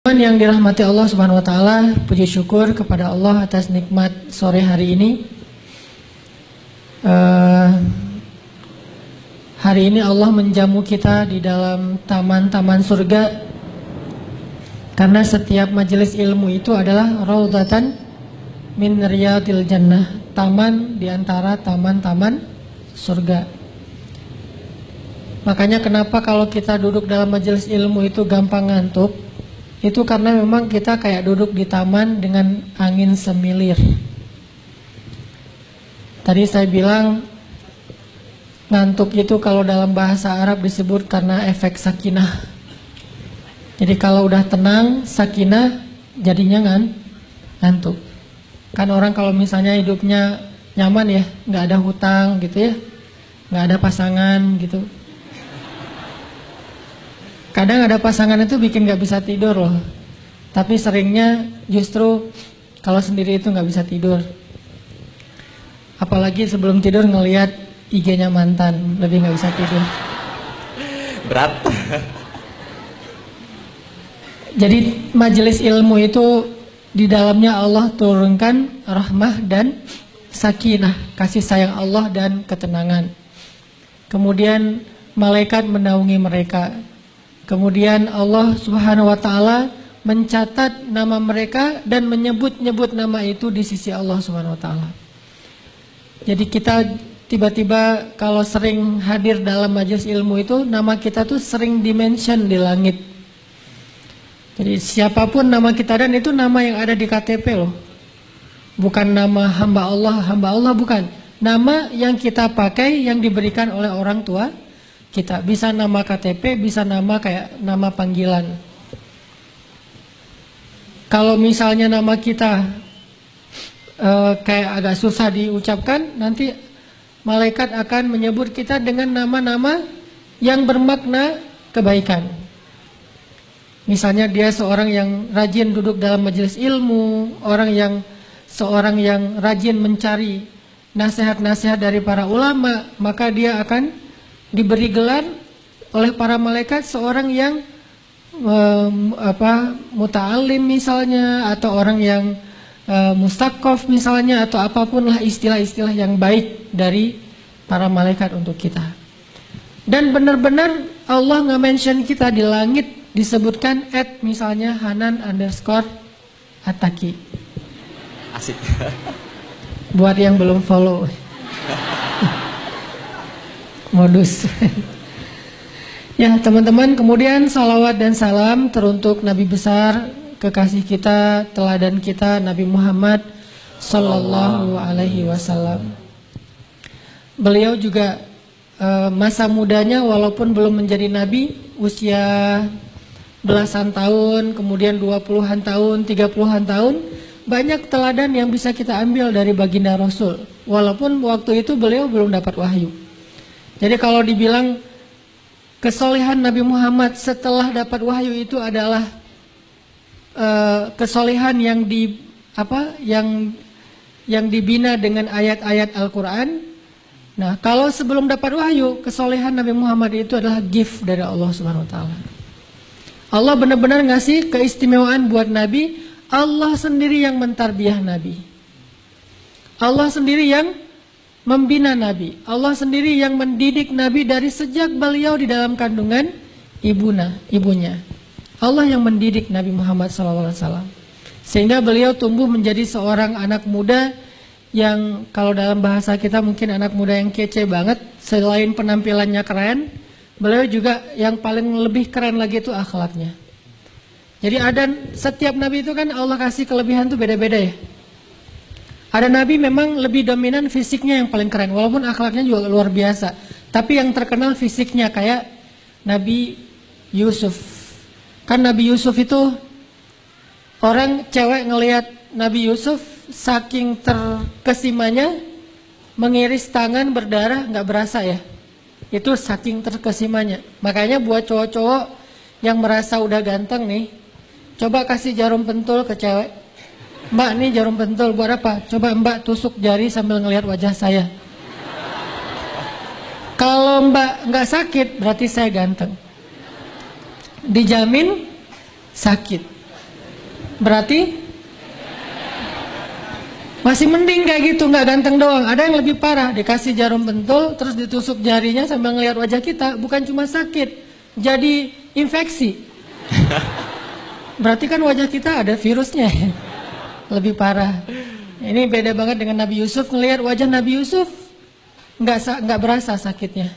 Yang dirahmati Allah Subhanahu wa taala, puji syukur kepada Allah atas nikmat sore hari ini. Hari ini Allah menjamu kita di dalam taman-taman surga. Karena setiap majelis ilmu itu adalah raudhatan min riyadil jannah, taman di antara taman-taman surga. Makanya kenapa kalau kita duduk dalam majelis ilmu itu gampang ngantuk? Itu karena memang kita kayak duduk di taman dengan angin semilir. Tadi saya bilang ngantuk itu kalau dalam bahasa Arab disebut karena efek sakinah. Jadi kalau udah tenang, sakinah, jadinya ngantuk. Kan orang kalau misalnya hidupnya nyaman ya, nggak ada hutang gitu ya, nggak ada pasangan gitu. Kadang ada pasangan itu bikin gak bisa tidur loh. Tapi seringnya justru kalau sendiri itu gak bisa tidur. Apalagi sebelum tidur ngelihat IG-nya mantan, lebih gak bisa tidur. Berat. Jadi majelis ilmu itu di dalamnya Allah turunkan rahmah dan sakinah, kasih sayang Allah dan ketenangan. Kemudian malaikat menaungi mereka. Kemudian Allah Subhanahu wa taala mencatat nama mereka dan menyebut-nyebut nama itu di sisi Allah Subhanahu wa taala. Jadi kita tiba-tiba kalau sering hadir dalam majelis ilmu itu, nama kita tuh sering dimention di langit. Jadi siapapun nama kita, dan itu nama yang ada di KTP loh. Bukan nama hamba Allah bukan. Nama yang kita pakai yang diberikan oleh orang tua kita, bisa nama KTP, bisa nama kayak nama panggilan. Kalau misalnya nama kita kayak agak susah diucapkan, nanti malaikat akan menyebut kita dengan nama-nama yang bermakna kebaikan. Misalnya dia seorang yang rajin duduk dalam majelis ilmu, seorang yang rajin mencari nasihat-nasihat dari para ulama, maka dia akan diberi gelar oleh para malaikat seorang yang muta'alim misalnya, atau orang yang mustaqof misalnya, atau apapun lah istilah-istilah yang baik dari para malaikat untuk kita. Dan benar-benar Allah nge-mention kita di langit, disebutkan misalnya Hanan_Ataki. Asik. Buat yang belum follow. Modus. Ya teman-teman, kemudian salawat dan salam teruntuk Nabi besar, kekasih kita, teladan kita, Nabi Muhammad Sallallahu Alaihi Wasallam. Beliau juga masa mudanya walaupun belum menjadi Nabi, usia belasan tahun, kemudian 20-an tahun, 30-an tahun, banyak teladan yang bisa kita ambil dari baginda Rasul. Walaupun waktu itu beliau belum dapat wahyu. Jadi kalau dibilang kesolehan Nabi Muhammad setelah dapat wahyu itu adalah kesolehan yang dibina dengan ayat-ayat Al-Quran. Nah, kalau sebelum dapat wahyu, kesolehan Nabi Muhammad itu adalah gift dari Allah Subhanahu wa taala. Allah benar-benar ngasih keistimewaan buat Nabi. Allah sendiri yang mentarbiyah Nabi. Allah sendiri yang membina Nabi. Allah sendiri yang mendidik Nabi dari sejak beliau di dalam kandungan ibunya. Allah yang mendidik Nabi Muhammad SAW. Sehingga beliau tumbuh menjadi seorang anak muda yang kalau dalam bahasa kita mungkin anak muda yang kece banget. Selain penampilannya keren, beliau juga yang paling lebih keren lagi itu akhlaknya. Jadi setiap Nabi itu kan Allah kasih kelebihan tuh beda-beda ya. Ada Nabi memang lebih dominan fisiknya yang paling keren, walaupun akhlaknya juga luar biasa. Tapi yang terkenal fisiknya kayak Nabi Yusuf. Kan Nabi Yusuf itu orang cewek ngelihat Nabi Yusuf saking terkesimanya, mengiris tangan berdarah nggak berasa ya. Itu saking terkesimanya. Makanya buat cowok-cowok yang merasa udah ganteng nih, coba kasih jarum pentul ke cewek. Mbak, nih jarum pentul buat apa? Coba Mbak tusuk jari sambil ngelihat wajah saya. Kalau Mbak nggak sakit, berarti saya ganteng. Dijamin sakit. Berarti masih mending kayak gitu, nggak ganteng doang. Ada yang lebih parah, dikasih jarum pentul, terus ditusuk jarinya sambil ngelihat wajah kita. Bukan cuma sakit, jadi infeksi. Berarti kan wajah kita ada virusnya. Lebih parah. Ini beda banget dengan Nabi Yusuf. Ngelihat wajah Nabi Yusuf, nggak berasa sakitnya.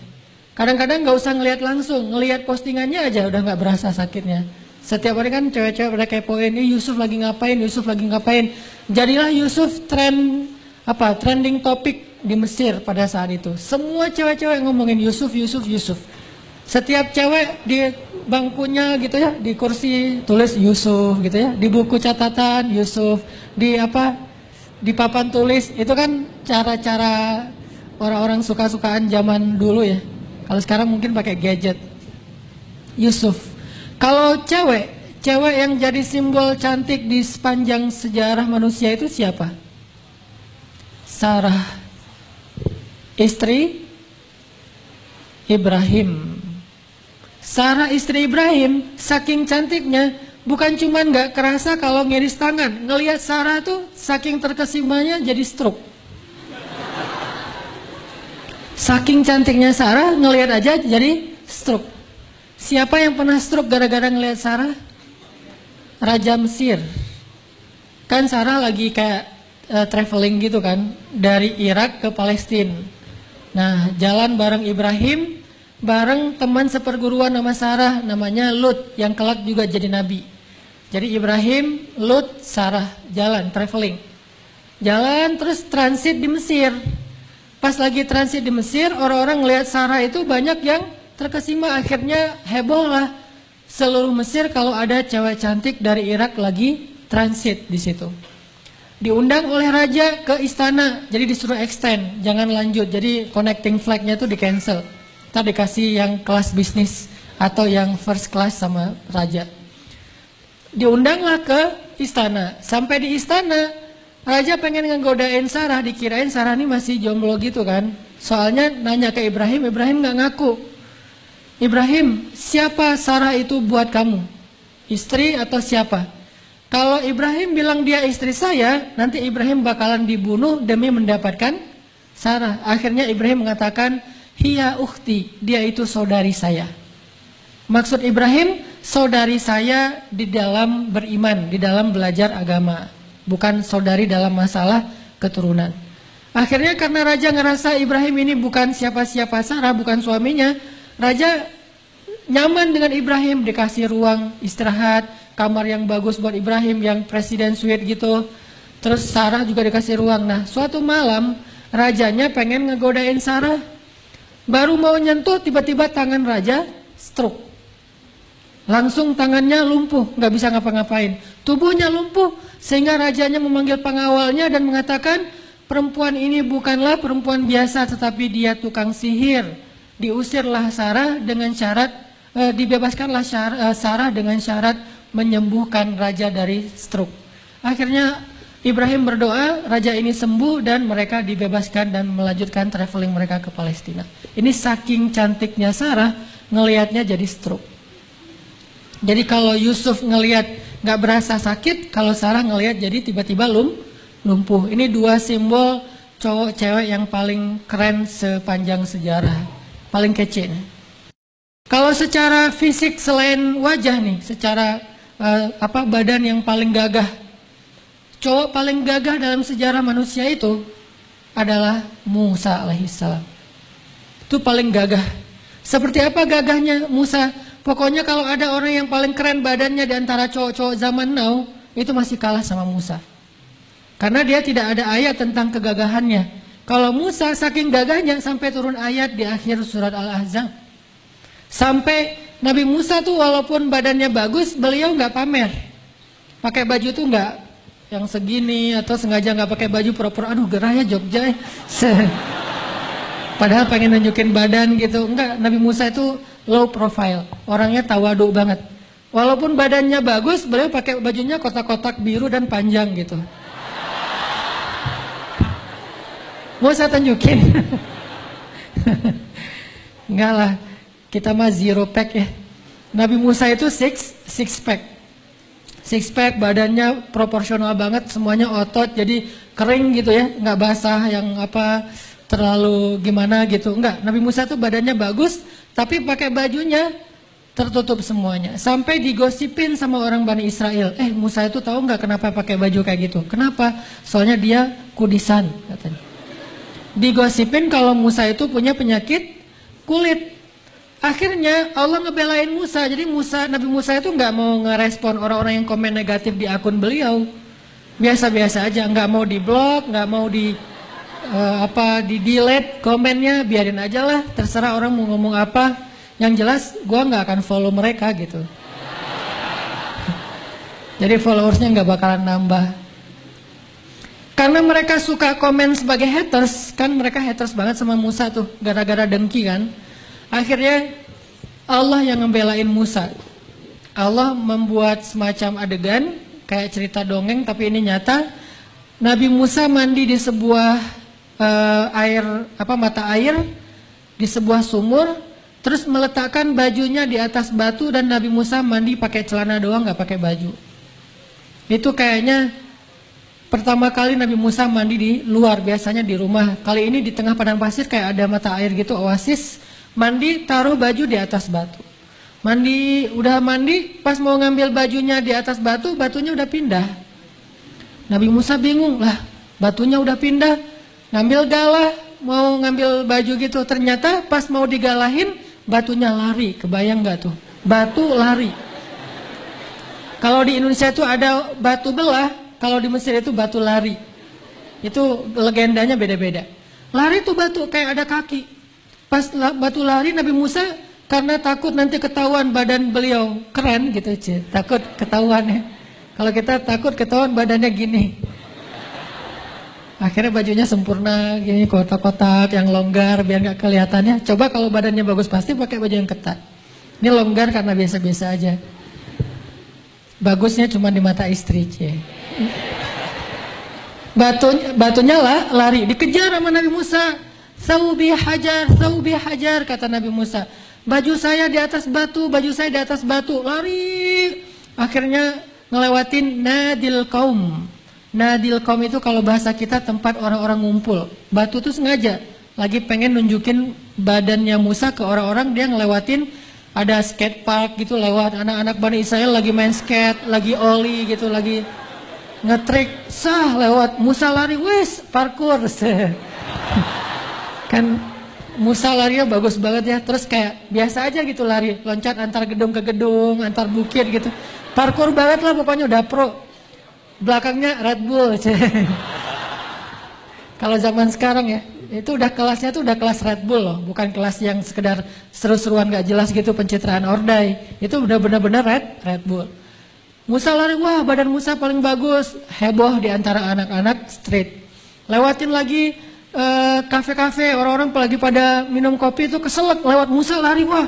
Kadang-kadang nggak usah ngelihat langsung, ngelihat postingannya aja udah nggak berasa sakitnya. Setiap hari kan cewek-cewek pada kepoin, Yusuf lagi ngapain, Yusuf lagi ngapain. Jadilah Yusuf trending topik di Mesir pada saat itu. Semua cewek-cewek ngomongin Yusuf, Yusuf, Yusuf. Setiap cewek di bangkunya gitu ya, di kursi tulis Yusuf gitu ya, di buku catatan Yusuf, di papan tulis. Itu kan cara-cara orang-orang suka-sukaan zaman dulu ya. Kalau sekarang mungkin pakai gadget. Yusuf. Kalau cewek yang jadi simbol cantik di sepanjang sejarah manusia itu siapa? Sarah, istri Ibrahim. Sarah istri Ibrahim, saking cantiknya, bukan cuma nggak kerasa kalau ngiris tangan. Ngelihat Sarah tuh saking terkesimanya jadi stroke. Saking cantiknya Sarah, ngelihat aja jadi stroke. Siapa yang pernah stroke gara-gara ngelihat Sarah? Raja Mesir. Kan Sarah lagi kayak traveling gitu kan, dari Irak ke Palestina. Nah, jalan bareng Ibrahim, bareng teman seperguruan nama Sarah, namanya Lut, yang kelak juga jadi nabi. Jadi Ibrahim, Lut, Sarah, jalan, traveling. Jalan terus transit di Mesir. Pas lagi transit di Mesir, orang-orang ngelihat Sarah itu banyak yang terkesima, akhirnya heboh lah seluruh Mesir kalau ada cewek cantik dari Irak lagi transit di situ. Diundang oleh raja ke istana, jadi disuruh extend, jangan lanjut. Jadi connecting flight-nya tuh di cancel. Ntar dikasih yang kelas bisnis atau yang first class sama raja. Diundanglah ke istana. Sampai di istana, raja pengen ngegodain Sarah, dikirain Sarah ini masih jomblo gitu kan. Soalnya nanya ke Ibrahim, Ibrahim nggak ngaku. Ibrahim, siapa Sarah itu buat kamu? Istri atau siapa? Kalau Ibrahim bilang dia istri saya, nanti Ibrahim bakalan dibunuh demi mendapatkan Sarah. Akhirnya Ibrahim mengatakan, hiya ukhti, dia itu saudari saya. Maksud Ibrahim, saudari saya di dalam beriman, di dalam belajar agama. Bukan saudari dalam masalah keturunan. Akhirnya karena raja ngerasa Ibrahim ini bukan siapa-siapa Sarah, bukan suaminya, raja nyaman dengan Ibrahim, dikasih ruang istirahat, kamar yang bagus buat Ibrahim, yang presiden suite gitu. Terus Sarah juga dikasih ruang. Nah, suatu malam rajanya pengen ngegodain Sarah. Baru mau nyentuh, tiba-tiba tangan raja stroke. Langsung tangannya lumpuh, nggak bisa ngapa-ngapain. Tubuhnya lumpuh, sehingga rajanya memanggil pengawalnya dan mengatakan, perempuan ini bukanlah perempuan biasa, tetapi dia tukang sihir. Diusirlah Sarah dengan syarat, dibebaskanlah Sarah dengan syarat menyembuhkan raja dari stroke. Akhirnya Ibrahim berdoa, raja ini sembuh dan mereka dibebaskan dan melanjutkan traveling mereka ke Palestina. Ini saking cantiknya Sarah, ngelihatnya jadi stroke. Jadi kalau Yusuf ngelihat nggak berasa sakit, kalau Sarah ngelihat jadi tiba-tiba lumpuh. Ini dua simbol cowok cewek yang paling keren sepanjang sejarah. Paling kece nih. Kalau secara fisik selain wajah nih, secara badan yang paling gagah, cowok paling gagah dalam sejarah manusia itu adalah Musa alaihissalam. Itu paling gagah. Seperti apa gagahnya Musa? Pokoknya kalau ada orang yang paling keren badannya di antara cowok-cowok zaman now, itu masih kalah sama Musa. Karena dia tidak ada ayat tentang kegagahannya. Kalau Musa saking gagahnya sampai turun ayat di akhir surat Al-Ahzab. Sampai Nabi Musa tuh walaupun badannya bagus, beliau nggak pamer. Pakai baju tuh nggak yang segini atau sengaja nggak pakai baju pura-pura, aduh gerah ya Jogja. Padahal pengen nunjukin badan gitu. Enggak, Nabi Musa itu low profile. Orangnya tawadu banget. Walaupun badannya bagus, beliau pakai bajunya kotak-kotak biru dan panjang gitu. Mau saya tunjukin? Enggak lah, kita mah zero pack ya. Nabi Musa itu six pack. Six pack, badannya proporsional banget, semuanya otot, jadi kering gitu ya, nggak basah yang apa terlalu gimana gitu, enggak. Nabi Musa tuh badannya bagus, tapi pakai bajunya tertutup semuanya. Sampai digosipin sama orang Bani Israel, Musa itu tahu nggak kenapa pakai baju kayak gitu? Kenapa? Soalnya dia kudisan katanya. Digosipin kalau Musa itu punya penyakit kulit. Akhirnya Allah ngebelain Musa. Jadi Nabi Musa itu nggak mau ngerespon orang-orang yang komen negatif di akun beliau. Biasa-biasa aja, nggak mau di-blok, nggak mau di delete komennya, biarin aja lah. Terserah orang mau ngomong apa. Yang jelas, gue nggak akan follow mereka gitu. Jadi followersnya nggak bakalan nambah. Karena mereka suka komen sebagai haters, kan mereka haters banget sama Musa tuh, gara-gara dengki kan. Akhirnya Allah yang ngebelain Musa. Allah membuat semacam adegan kayak cerita dongeng tapi ini nyata. Nabi Musa mandi di sebuah mata air di sebuah sumur, terus meletakkan bajunya di atas batu dan Nabi Musa mandi pakai celana doang, nggak pakai baju. Itu kayaknya pertama kali Nabi Musa mandi di luar, biasanya di rumah. Kali ini di tengah padang pasir kayak ada mata air gitu, oasis. Mandi, taruh baju di atas batu. Udah mandi, pas mau ngambil bajunya di atas batu, batunya udah pindah. Nabi Musa bingung, lah batunya udah pindah, ngambil galah, mau ngambil baju gitu. Ternyata pas mau digalahin, batunya lari, kebayang gak tuh? Batu lari. Kalau di Indonesia itu ada batu belah, kalau di Mesir itu batu lari. Itu legendanya beda-beda. Lari tuh batu, kayak ada kaki. Pas batu lari, Nabi Musa karena takut nanti ketahuan badan beliau keren gitu, takut ketahuan ya. Kalau kita takut ketahuan badannya gini. Akhirnya bajunya sempurna, gini kotak-kotak yang longgar biar gak kelihatannya. Coba kalau badannya bagus pasti pakai baju yang ketat. Ini longgar karena biasa-biasa aja. Bagusnya cuma di mata istri, Batunya lari, dikejar sama Nabi Musa. Thawbi hajar, kata Nabi Musa. Baju saya di atas batu, lari. Akhirnya ngelewatin Nadil Qaum. Nadil Qaum itu kalau bahasa kita tempat orang-orang ngumpul. Batu tuh sengaja, lagi pengen nunjukin badannya Musa ke orang-orang, dia ngelewatin ada skate park gitu, lewat anak-anak Bani Israel lagi main skate, lagi oli gitu, lagi ngetrik, lewat. Musa lari, wes parkour. Kan Musa larinya bagus banget ya, terus kayak biasa aja gitu lari, loncat antar gedung ke gedung, antar bukit gitu, parkour banget lah pokoknya, udah pro. Belakangnya Red Bull. Kalau zaman sekarang ya, itu udah kelasnya tuh udah kelas Red Bull loh, bukan kelas yang sekedar seru-seruan gak jelas gitu, pencitraan ordai. Itu udah benar-benar Red Bull. Musa lari, wah badan Musa paling bagus, heboh di antara anak-anak street. Lewatin lagi kafe-kafe, orang-orang lagi pada minum kopi itu keselak, lewat Musa lari, wah.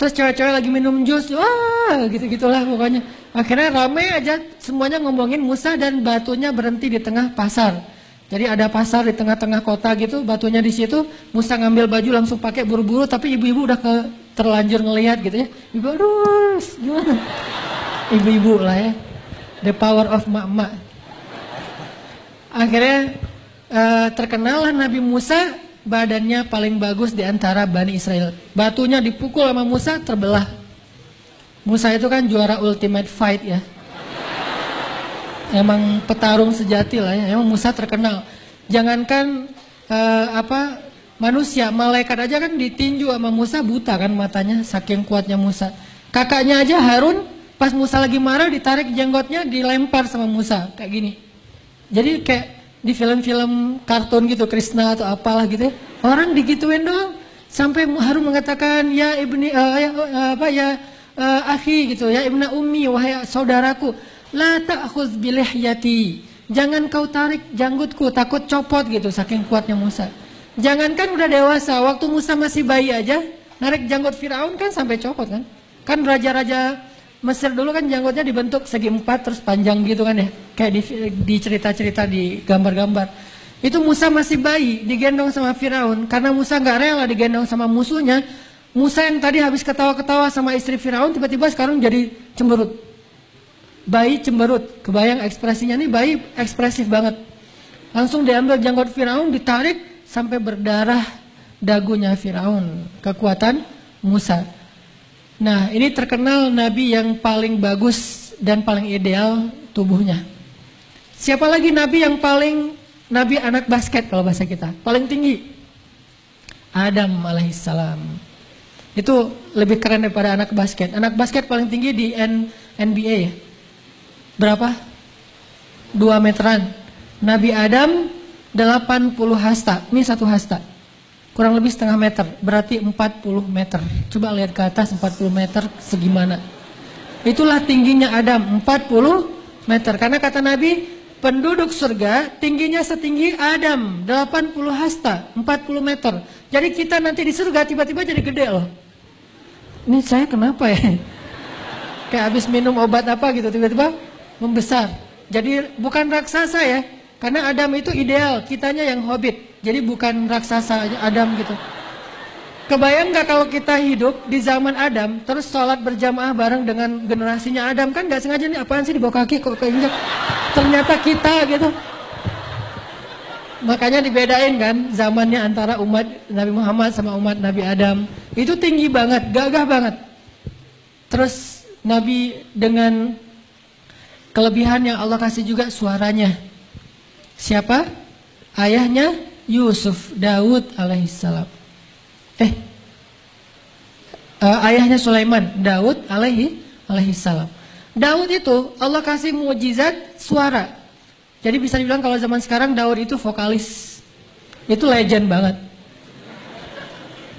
Terus cewek-cewek lagi minum jus, wah gitu-gitulah pokoknya. Akhirnya ramai aja semuanya ngomongin Musa dan batunya berhenti di tengah pasar. Jadi ada pasar di tengah-tengah kota gitu, batunya di situ. Musa ngambil baju langsung pakai buru-buru, tapi ibu-ibu udah terlanjur ngelihat gitu ya. Ibu, aduh gimana? Ibu-ibu lah ya, the power of mak-mak. Akhirnya terkenal lah Nabi Musa badannya paling bagus di antara Bani Israel. Batunya dipukul sama Musa, terbelah. Musa itu kan juara ultimate fight ya. Emang petarung sejati lah ya. Emang Musa terkenal. Jangankan manusia, malaikat aja kan ditinju sama Musa, buta kan matanya saking kuatnya Musa. Kakaknya aja Harun pas Musa lagi marah ditarik jenggotnya, dilempar sama Musa kayak gini. Jadi kayak di film-film kartun gitu, Krishna atau apalah gitu ya. Orang digituin doang. Sampai Harun mengatakan ya ibni akhi gitu, ya ibna ummi, wahai saudaraku, la ta'khudz bilihyati. Jangan kau tarik janggutku, takut copot gitu saking kuatnya Musa. Jangankan udah dewasa, waktu Musa masih bayi aja narik janggut Firaun kan sampai copot kan. Kan raja-raja Mesir dulu kan janggutnya dibentuk segi 4 terus panjang gitu kan ya. Kayak di cerita-cerita di gambar-gambar. Itu Musa masih bayi digendong sama Firaun. Karena Musa gak rela digendong sama musuhnya. Musa yang tadi habis ketawa-ketawa sama istri Firaun tiba-tiba sekarang jadi cemberut. bayi cemberut. Kebayang ekspresinya nih, bayi ekspresif banget. Langsung diambil janggut Firaun, ditarik sampai berdarah dagunya Firaun. Kekuatan Musa. Nah, ini terkenal nabi yang paling bagus dan paling ideal tubuhnya. Siapa lagi nabi yang paling, nabi anak basket kalau bahasa kita, paling tinggi? Adam alaihissalam. Itu lebih keren daripada anak basket. Anak basket paling tinggi di NBA ya. Berapa? 2 meteran. Nabi Adam 80 hasta. Ini 1 hasta. Kurang lebih setengah meter, berarti 40 meter. Coba lihat ke atas, 40 meter segimana. Itulah tingginya Adam, 40 meter. Karena kata Nabi, penduduk surga tingginya setinggi Adam, 80 hasta, 40 meter. Jadi kita nanti di surga tiba-tiba jadi gede loh. Ini saya kenapa ya? Kayak habis minum obat apa gitu, tiba-tiba membesar. Jadi bukan raksasa ya. Karena Adam itu ideal, kitanya yang hobbit. Jadi bukan raksasa Adam gitu. Kebayang gak kalau kita hidup di zaman Adam, terus sholat berjamaah bareng dengan generasinya Adam, kan gak sengaja nih apaan sih di bawah kaki kok keinjak. Ternyata kita gitu. Makanya dibedain kan zamannya antara umat Nabi Muhammad sama umat Nabi Adam. Itu tinggi banget, gagah banget. Terus Nabi dengan kelebihan yang Allah kasih juga suaranya. Siapa? Ayahnya Yusuf, Daud alaihissalam. Ayahnya Sulaiman, Daud alaihissalam. Daud itu Allah kasih mukjizat suara. Jadi bisa dibilang kalau zaman sekarang Daud itu vokalis. Itu legend banget.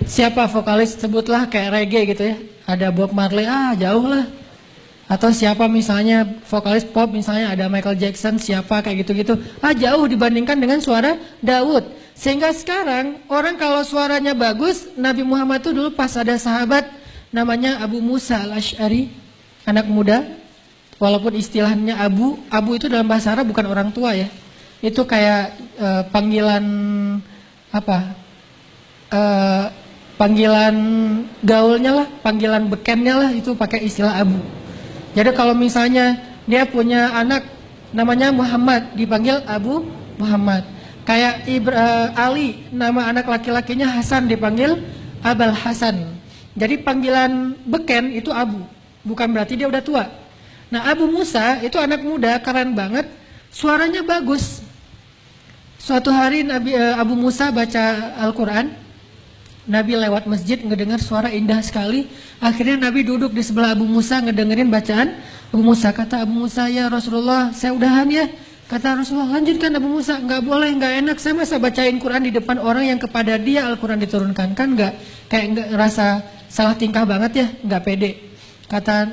Siapa vokalis? Sebutlah kayak reggae gitu ya. Ada Bob Marley, jauh lah. Atau siapa misalnya vokalis pop, misalnya ada Michael Jackson, siapa kayak gitu-gitu. Jauh dibandingkan dengan suara Daud. Sehingga sekarang orang kalau suaranya bagus, Nabi Muhammad itu dulu pas ada sahabat namanya Abu Musa al-Ash'ari, anak muda. Walaupun istilahnya Abu itu dalam bahasa Arab bukan orang tua ya. Itu kayak panggilan apa? Panggilan gaulnya lah, panggilan bekennya lah, itu pakai istilah Abu. Jadi kalau misalnya dia punya anak namanya Muhammad, dipanggil Abu Muhammad. Kayak Ali, nama anak laki-lakinya Hasan, dipanggil Abul Hasan. Jadi panggilan beken itu Abu, bukan berarti dia udah tua. Nah, Abu Musa itu anak muda, keren banget, suaranya bagus. Suatu hari Abu Musa baca Al-Quran, Nabi lewat masjid ngedengar suara indah sekali. Akhirnya Nabi duduk di sebelah Abu Musa ngedengerin bacaan Abu Musa. Kata Abu Musa, ya Rasulullah, saya udahan ya. Kata Rasulullah, lanjutkan Abu Musa. Nggak boleh, nggak enak. Saya masa bacain Quran di depan orang yang kepada dia Al-Quran diturunkan. Kan nggak, kayak nggak ngerasa salah tingkah banget ya, nggak pede. Kata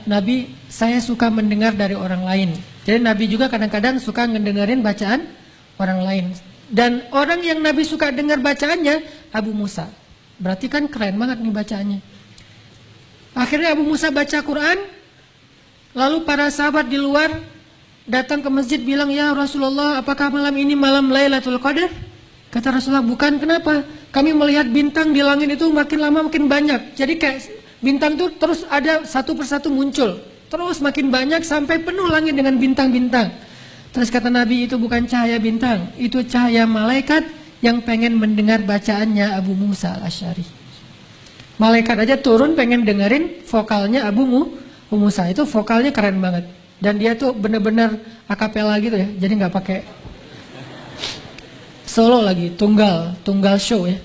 Nabi, saya suka mendengar dari orang lain. Jadi Nabi juga kadang-kadang suka ngedengerin bacaan orang lain. Dan orang yang Nabi suka dengar bacaannya Abu Musa. Berarti kan keren banget nih bacaannya. Akhirnya Abu Musa baca Quran. Lalu para sahabat di luar datang ke masjid bilang, ya Rasulullah, apakah malam ini malam Lailatul Qadar? Kata Rasulullah, bukan. Kenapa? Kami melihat bintang di langit itu makin lama makin banyak. Jadi kayak bintang itu terus ada satu persatu muncul. Terus makin banyak sampai penuh langit dengan bintang-bintang. Terus kata Nabi, itu bukan cahaya bintang, itu cahaya malaikat yang pengen mendengar bacaannya Abu Musa al-Ash'ari. Malaikat aja turun pengen dengerin vokalnya Abu Musa. Itu vokalnya keren banget. Dan dia tuh bener-bener akapela gitu ya. Jadi nggak pakai solo lagi, tunggal show ya.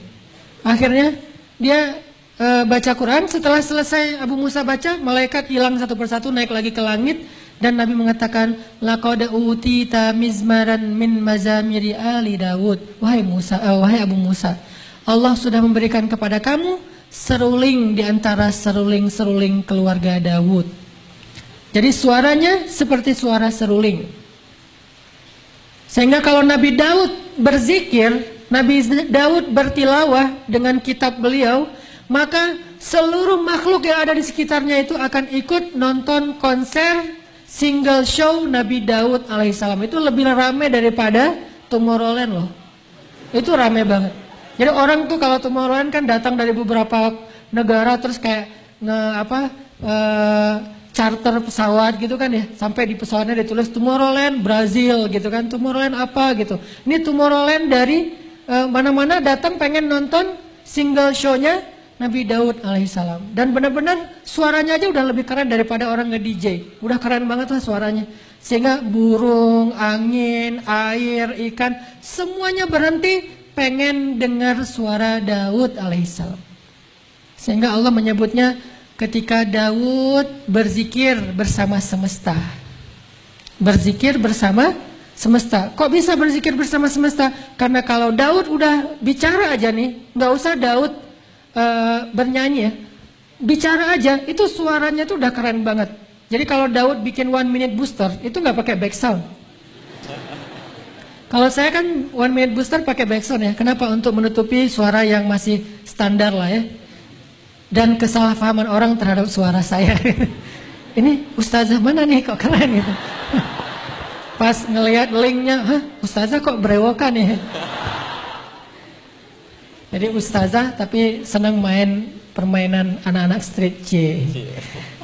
Akhirnya dia baca Quran. Setelah selesai Abu Musa baca, malaikat hilang satu persatu, naik lagi ke langit. Dan Nabi mengatakan, laqad utita mizmaran min mazamiri ali Daud. Wahai Abu Musa, Allah sudah memberikan kepada kamu seruling di antara seruling-seruling keluarga Daud. Jadi suaranya seperti suara seruling. Sehingga kalau Nabi Daud berzikir, Nabi Daud bertilawah dengan kitab beliau, maka seluruh makhluk yang ada di sekitarnya itu akan ikut nonton konser single show Nabi Daud alaihissalam. Itu lebih ramai daripada Tomorrowland loh. Itu ramai banget. Jadi orang tuh kalau Tomorrowland kan datang dari beberapa negara, terus kayak charter pesawat gitu kan ya, sampai di pesawatnya ditulis Tomorrowland Brazil gitu kan, Tomorrowland apa gitu. Ini Tomorrowland dari mana-mana datang pengen nonton single show-nya Nabi Daud alaihissalam. Dan benar-benar suaranya aja udah lebih keren daripada orang nge-DJ. Udah keren banget lah suaranya. Sehingga burung, angin, air, ikan, semuanya berhenti pengen dengar suara Daud alaihissalam. Sehingga Allah menyebutnya ketika Daud berzikir bersama semesta. Berzikir bersama semesta. Kok bisa berzikir bersama semesta? Karena kalau Daud udah bicara aja nih, nggak usah Daud bernyanyi ya, bicara aja, itu suaranya tuh udah keren banget. Jadi kalau Daud bikin 1 minute booster, itu nggak pakai back sound. Kalau saya kan 1 minute booster pakai back sound ya. Kenapa? Untuk menutupi suara yang masih standar lah ya. Dan kesalahpahaman orang terhadap suara saya. Ini ustazah mana nih kok keren gitu. Pas ngelihat linknya, hah ustazah kok berewokan ya. Jadi ustazah tapi senang main permainan anak-anak street C.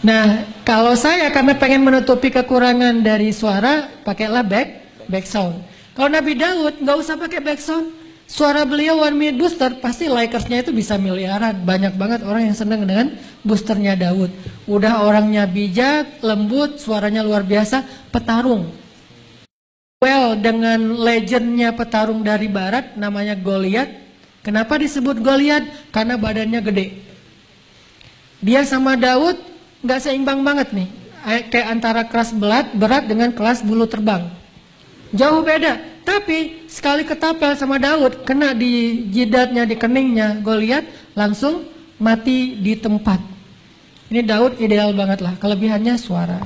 Nah kalau saya karena pengen menutupi kekurangan dari suara, pakailah back sound. Kalau Nabi Daud nggak usah pakai back sound. Suara beliau 1 minute booster pasti likersnya itu bisa miliaran. Banyak banget orang yang senang dengan boosternya Daud. Udah orangnya bijak, lembut, suaranya luar biasa, petarung. Well, dengan legendnya petarung dari barat namanya Goliat. Kenapa disebut Goliat? Karena badannya gede. Dia sama Daud nggak seimbang banget nih. Kayak antara kelas berat dengan kelas bulu terbang. Jauh beda. Tapi sekali ketapel sama Daud, kena di jidatnya, di keningnya Goliat, langsung mati di tempat. Ini Daud ideal banget lah, kelebihannya suara.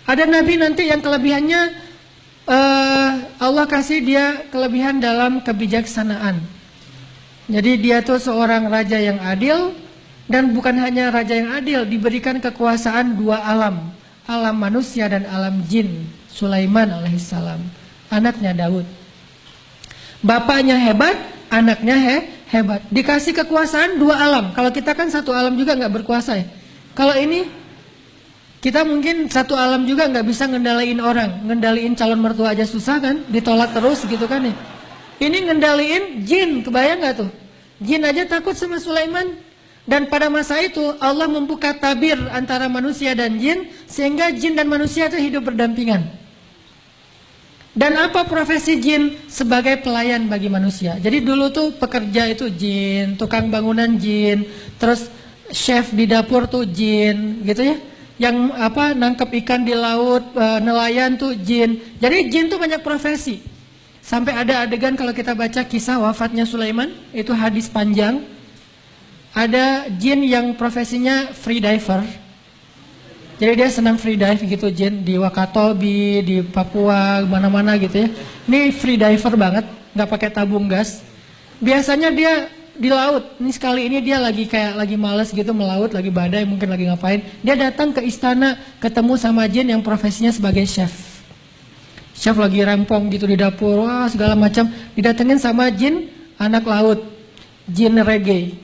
Ada nabi nanti yang kelebihannya Allah kasih dia kelebihan dalam kebijaksanaan. Jadi dia tuh seorang raja yang adil, dan bukan hanya raja yang adil, diberikan kekuasaan 2 alam, alam manusia dan alam jin. Sulaiman alaihissalam, anaknya Daud. Bapaknya hebat, anaknya hebat. Dikasih kekuasaan 2 alam. Kalau kita kan 1 alam juga nggak berkuasa ya. Kalau ini kita mungkin 1 alam juga nggak bisa ngendaliin orang. Ngendaliin calon mertua aja susah kan, ditolak terus gitu kan ya. Ini ngendaliin jin, kebayang nggak tuh? Jin aja takut sama Sulaiman. Dan pada masa itu Allah membuka tabir antara manusia dan jin, sehingga jin dan manusia itu hidup berdampingan. Dan apa profesi jin? Sebagai pelayan bagi manusia. Jadi dulu tuh pekerja itu jin, tukang bangunan jin, terus chef di dapur tuh jin, gitu ya. Yang apa nangkep ikan di laut, nelayan tuh jin. Jadi jin tuh banyak profesi. Sampai ada adegan kalau kita baca kisah wafatnya Sulaiman, itu hadis panjang. Ada jin yang profesinya free diver. Jadi dia senang free dive gitu, jin di Wakatobi, di Papua, mana-mana gitu ya. Ini free diver banget, nggak pakai tabung gas. Biasanya dia di laut. Ini sekali ini dia lagi kayak lagi males gitu melaut, lagi badai, mungkin lagi ngapain. Dia datang ke istana, ketemu sama jin yang profesinya sebagai chef. Chef lagi rempong gitu di dapur, wah segala macam. Didatengin sama jin anak laut, jin reggae.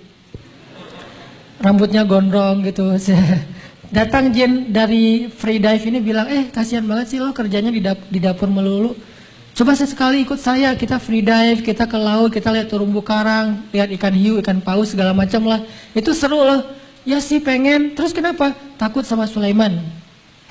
Rambutnya gondrong gitu. Datang jin dari free dive ini bilang, kasihan banget sih lo kerjanya di dapur melulu. Coba sesekali ikut saya, kita free dive, kita ke laut, kita lihat terumbu karang, lihat ikan hiu, ikan paus, segala macam lah. Itu seru loh. Ya sih pengen. Terus kenapa? Takut sama Sulaiman.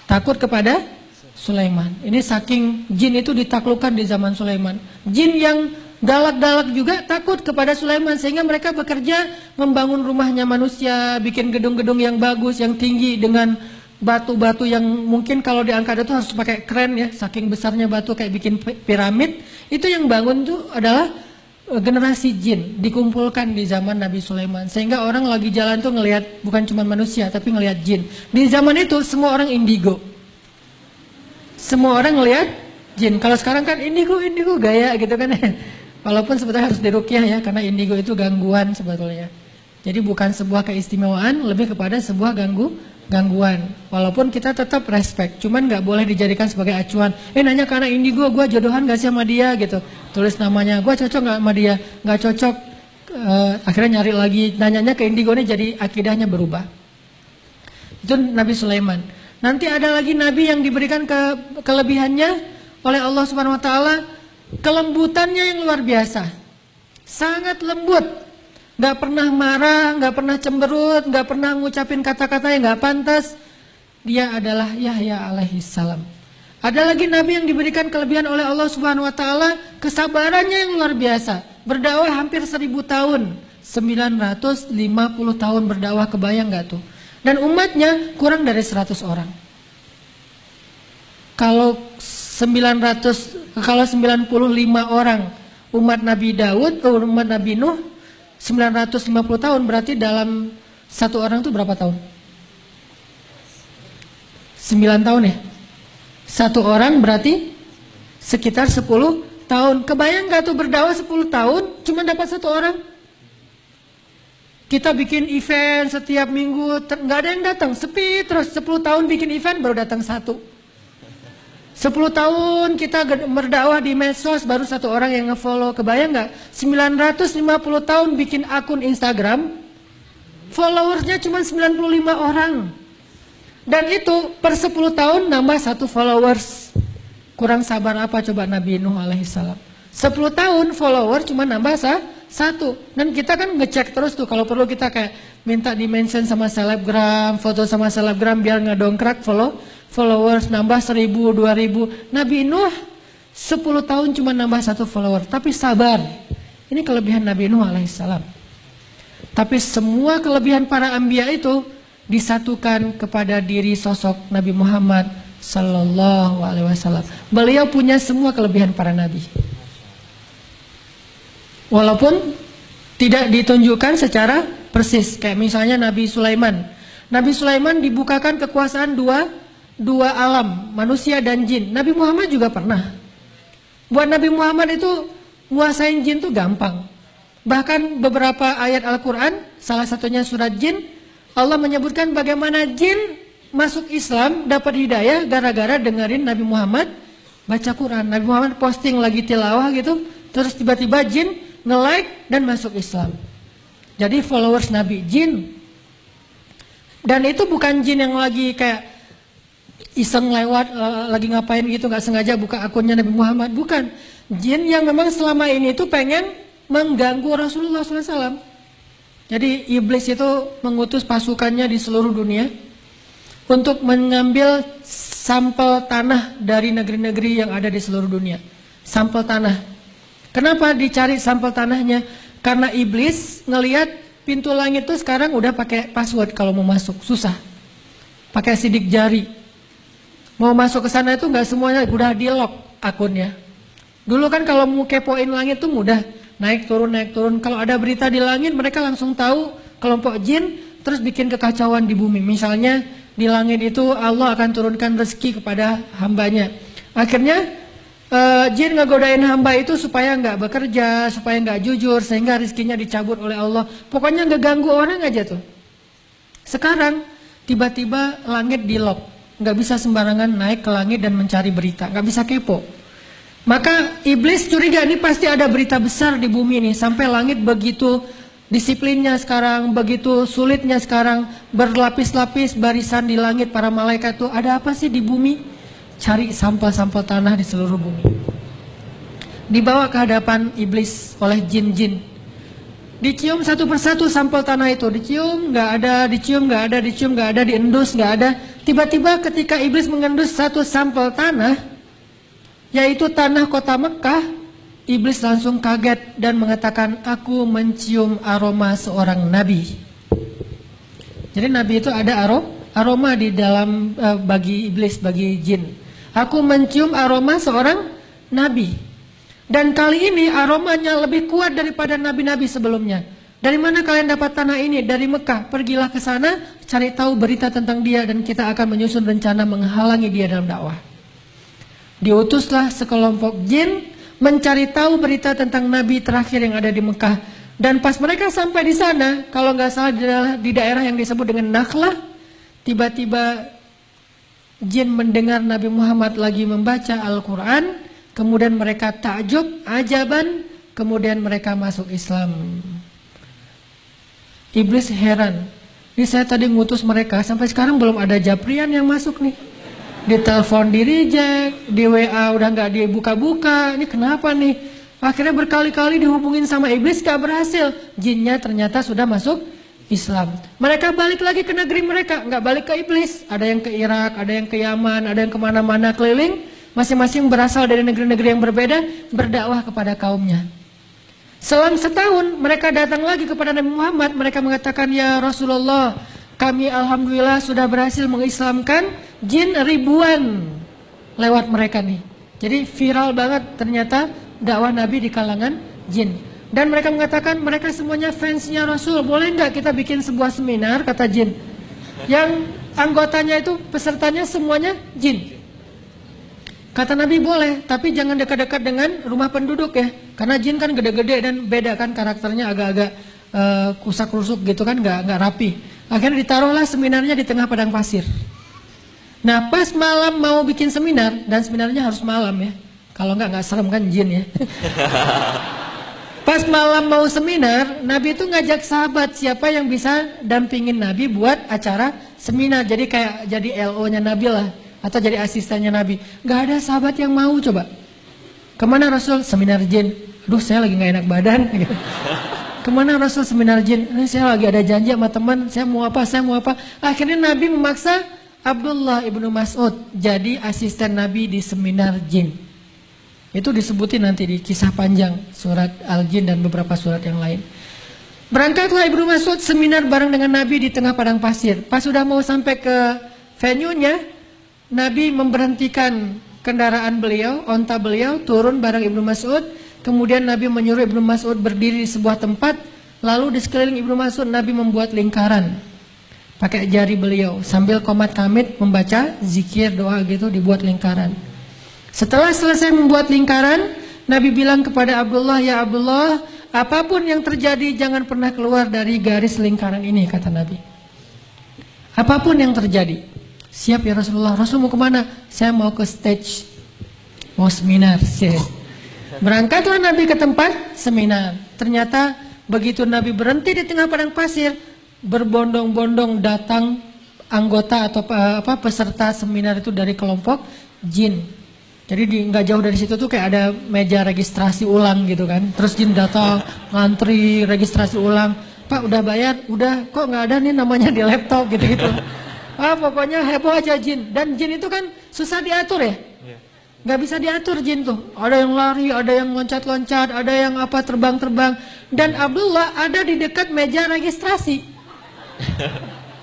Takut kepada Sulaiman. Ini saking jin itu ditaklukkan di zaman Sulaiman. Jin yang galak-galak juga takut kepada Sulaiman, sehingga mereka bekerja membangun rumahnya manusia, bikin gedung-gedung yang bagus, yang tinggi dengan batu-batu yang mungkin kalau diangkat itu harus pakai kren ya, saking besarnya batu kayak bikin piramid. Itu yang bangun tuh adalah generasi jin, dikumpulkan di zaman Nabi Sulaiman, sehingga orang lagi jalan tuh ngelihat bukan cuma manusia tapi ngelihat jin. Di zaman itu semua orang indigo, semua orang ngelihat jin. Kalau sekarang kan indigo gaya gitu kan. Walaupun sebetulnya harus diruqyah ya, karena indigo itu gangguan sebetulnya. Jadi bukan sebuah keistimewaan, lebih kepada sebuah gangguan. Walaupun kita tetap respect, cuman nggak boleh dijadikan sebagai acuan. Nanya karena indigo, gue jodohan gak sih sama dia gitu. Tulis namanya, gue cocok gak sama dia? Nggak cocok. Akhirnya nyari lagi, nanyanya ke indigo ini jadi akidahnya berubah. Itu Nabi Sulaiman. Nanti ada lagi nabi yang diberikan kelebihannya oleh Allah Subhanahu wa taala, kelembutannya yang luar biasa. Sangat lembut. Gak pernah marah, gak pernah cemberut, gak pernah ngucapin kata-kata yang gak pantas. Dia adalah Yahya alaihissalam. Ada lagi nabi yang diberikan kelebihan oleh Allah Subhanahu wa taala, kesabarannya yang luar biasa. Berdakwah hampir 1000 tahun. 950 tahun berdakwah, kebayang gak tuh? Dan umatnya kurang dari 100 orang. Kalau 95 orang umat Nabi Daud, umat Nabi Nuh 950 tahun, berarti dalam satu orang itu berapa tahun? 9 tahun ya? Satu orang berarti sekitar 10 tahun. Kebayang gak tuh berdakwah 10 tahun cuma dapat satu orang? Kita bikin event setiap minggu, nggak ada yang datang, sepi terus. 10 tahun bikin event baru datang satu. 10 tahun kita berdakwah di medsos baru satu orang yang ngefollow. Kebayang nggak? 950 tahun bikin akun Instagram, followersnya cuma 95 orang. Dan itu per 10 tahun nambah satu followers. Kurang sabar apa coba Nabi Nuh alaihissalam? 10 tahun follower cuma nambah satu. Dan kita kan ngecek terus tuh, kalau perlu kita kayak minta di mention sama selebgram, foto sama selebgram biar ngedongkrak followers nambah 1000, 2000. Nabi Nuh 10 tahun cuma nambah satu follower, tapi sabar. Ini kelebihan Nabi Nuh alaihissalam. Tapi semua kelebihan para anbiya itu disatukan kepada diri sosok Nabi Muhammad sallallahu alaihi wasallam. Beliau punya semua kelebihan para nabi. Walaupun tidak ditunjukkan secara persis. Kayak misalnya Nabi Sulaiman. Nabi Sulaiman dibukakan kekuasaan dua alam, manusia dan jin. Nabi Muhammad juga pernah. Buat Nabi Muhammad itu nguasain jin itu gampang. Bahkan beberapa ayat Al-Quran, salah satunya surat jin, Allah menyebutkan bagaimana jin masuk Islam, dapat hidayah gara-gara dengerin Nabi Muhammad baca Quran. Nabi Muhammad posting lagi tilawah gitu, terus tiba-tiba jin nge-like dan masuk Islam. Jadi followers Nabi jin. Dan itu bukan jin yang lagi kayak iseng lewat, lagi ngapain gitu, nggak sengaja buka akunnya Nabi Muhammad. Bukan. Jin yang memang selama ini itu pengen mengganggu Rasulullah SAW. Jadi iblis itu mengutus pasukannya di seluruh dunia untuk mengambil sampel tanah dari negeri-negeri yang ada di seluruh dunia. Sampel tanah. Kenapa dicari sampel tanahnya? Karena iblis ngelihat pintu langit itu sekarang udah pakai password kalau mau masuk, susah. Pakai sidik jari. Mau masuk ke sana itu nggak semuanya udah di lock akunnya. Dulu kan kalau mau kepoin langit tuh mudah, naik turun. Kalau ada berita di langit mereka langsung tahu kelompok jin, terus bikin kekacauan di bumi. Misalnya di langit itu Allah akan turunkan rezeki kepada hambanya. Akhirnya jin ngegodain hamba itu supaya nggak bekerja, supaya nggak jujur, sehingga rezekinya dicabut oleh Allah. Pokoknya ngeganggu orang aja tuh. Sekarang tiba-tiba langit di lock, nggak bisa sembarangan naik ke langit dan mencari berita, nggak bisa kepo. Maka iblis curiga ini pasti ada berita besar di bumi ini, sampai langit begitu disiplinnya sekarang, begitu sulitnya sekarang, berlapis-lapis barisan di langit para malaikat tuh, ada apa sih di bumi? Cari sampel-sampel tanah di seluruh bumi. Dibawa ke hadapan iblis oleh jin-jin. Dicium satu persatu sampel tanah itu. Dicium nggak ada, dicium nggak ada, dicium nggak ada, diendus nggak ada. Tiba-tiba ketika iblis mengendus satu sampel tanah, yaitu tanah kota Mekah, iblis langsung kaget dan mengatakan, aku mencium aroma seorang nabi. Jadi nabi itu ada aroma di dalam bagi iblis, bagi jin. Aku mencium aroma seorang nabi. Dan kali ini aromanya lebih kuat daripada nabi-nabi sebelumnya. Dari mana kalian dapat tanah ini? Dari Mekah. Pergilah ke sana, cari tahu berita tentang dia, dan kita akan menyusun rencana menghalangi dia dalam dakwah. Diutuslah sekelompok jin mencari tahu berita tentang nabi terakhir yang ada di Mekah. Dan pas mereka sampai di sana, kalau nggak salah di daerah yang disebut dengan Nakhlah, tiba-tiba jin mendengar Nabi Muhammad lagi membaca Al-Quran, kemudian mereka takjub, ajaban, kemudian mereka masuk Islam. Iblis heran, Ini saya tadi ngutus mereka, sampai sekarang belum ada Japrian yang masuk nih. Ditelepon di reject, di WA udah nggak dibuka-buka. Ini kenapa nih? Akhirnya berkali-kali dihubungin sama iblis, gak berhasil. Jinnya ternyata sudah masuk Islam. Mereka balik lagi ke negeri mereka, nggak balik ke iblis. Ada yang ke Irak, ada yang ke Yaman, ada yang kemana-mana keliling. Masing-masing berasal dari negeri-negeri yang berbeda, berdakwah kepada kaumnya. Selang setahun mereka datang lagi kepada Nabi Muhammad. Mereka mengatakan, ya Rasulullah, kami alhamdulillah sudah berhasil mengislamkan jin ribuan lewat mereka nih. Jadi viral banget ternyata dakwah Nabi di kalangan jin. Dan mereka mengatakan mereka semuanya fansnya Rasul. Boleh nggak kita bikin sebuah seminar, kata jin, yang anggotanya itu pesertanya semuanya jin. Kata Nabi boleh, tapi jangan dekat-dekat dengan rumah penduduk ya. Karena jin kan gede-gede dan beda kan karakternya, agak-agak kusak-rusuk gitu kan, nggak rapi. Akhirnya ditaruhlah seminarnya di tengah padang pasir. Nah pas malam mau bikin seminar, dan seminarnya harus malam ya. Kalau nggak serem kan jin ya. Pas malam mau seminar, Nabi itu ngajak sahabat siapa yang bisa dampingin Nabi buat acara seminar. Jadi kayak jadi LO-nya Nabi lah. Atau jadi asistennya Nabi. Gak ada sahabat yang mau coba. Kemana Rasul? Seminar jin. Aduh saya lagi gak enak badan. Kemana Rasul? Seminar jin. Saya lagi ada janji sama teman. Saya mau apa? Akhirnya Nabi memaksa Abdullah ibnu Mas'ud jadi asisten Nabi di seminar jin. Itu disebutin nanti di kisah panjang surat Al-Jin dan beberapa surat yang lain. Berangkatlah Ibnu Mas'ud seminar bareng dengan Nabi di tengah padang pasir. Pas sudah mau sampai ke venue-nya, Nabi memberhentikan kendaraan beliau, onta beliau, turun bareng Ibnu Mas'ud. Kemudian Nabi menyuruh Ibnu Mas'ud berdiri di sebuah tempat. Lalu di sekeliling Ibnu Mas'ud Nabi membuat lingkaran pakai jari beliau sambil qomat kamit membaca zikir doa gitu, dibuat lingkaran. Setelah selesai membuat lingkaran, Nabi bilang kepada Abdullah, ya Abdullah, apapun yang terjadi jangan pernah keluar dari garis lingkaran ini, kata Nabi. Apapun yang terjadi. Siap ya Rasulullah. Rasul mau kemana? Saya mau ke stage, mau seminar. Berangkatlah Nabi ke tempat seminar. Ternyata begitu Nabi berhenti di tengah padang pasir, berbondong-bondong datang anggota atau peserta seminar itu dari kelompok jin. Jadi nggak jauh dari situ tuh kayak ada meja registrasi ulang gitu kan. Terus jin datang, ngantri registrasi ulang. Pak udah bayar? Udah. Kok nggak ada nih namanya di laptop gitu-gitu. Pokoknya heboh aja jin. Dan jin itu kan susah diatur ya. Nggak bisa diatur jin tuh. Ada yang lari, ada yang loncat-loncat, ada yang terbang-terbang. Dan Abdullah ada di dekat meja registrasi.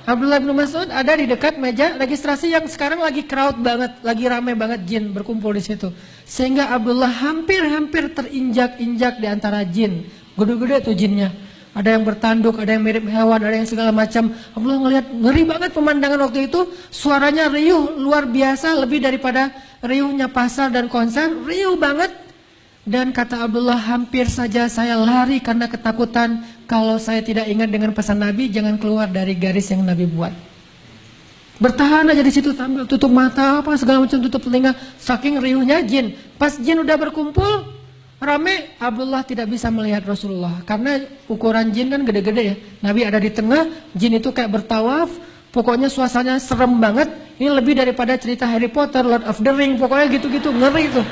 Abdullah bin Mas'ud ada di dekat meja registrasi yang sekarang lagi crowd banget, lagi ramai banget jin berkumpul di situ. Sehingga Abdullah hampir-hampir terinjak-injak di antara jin. Gede-gede tuh jinnya. Ada yang bertanduk, ada yang mirip hewan, ada yang segala macam. Abdullah ngelihat ngeri banget pemandangan waktu itu. Suaranya riuh luar biasa, lebih daripada riuhnya pasar dan konser, riuh banget. Dan kata Abdullah, hampir saja saya lari karena ketakutan. Kalau saya tidak ingat dengan pesan Nabi, jangan keluar dari garis yang Nabi buat. Bertahan aja di situ, sambil tutup mata, segala macam, tutup telinga. Saking riuhnya jin. Pas jin udah berkumpul, rame, Abdullah tidak bisa melihat Rasulullah. Karena ukuran jin kan gede-gede ya. Nabi ada di tengah, jin itu kayak bertawaf. Pokoknya suasananya serem banget. Ini lebih daripada cerita Harry Potter, Lord of the Ring. Pokoknya gitu-gitu, ngeri tuh.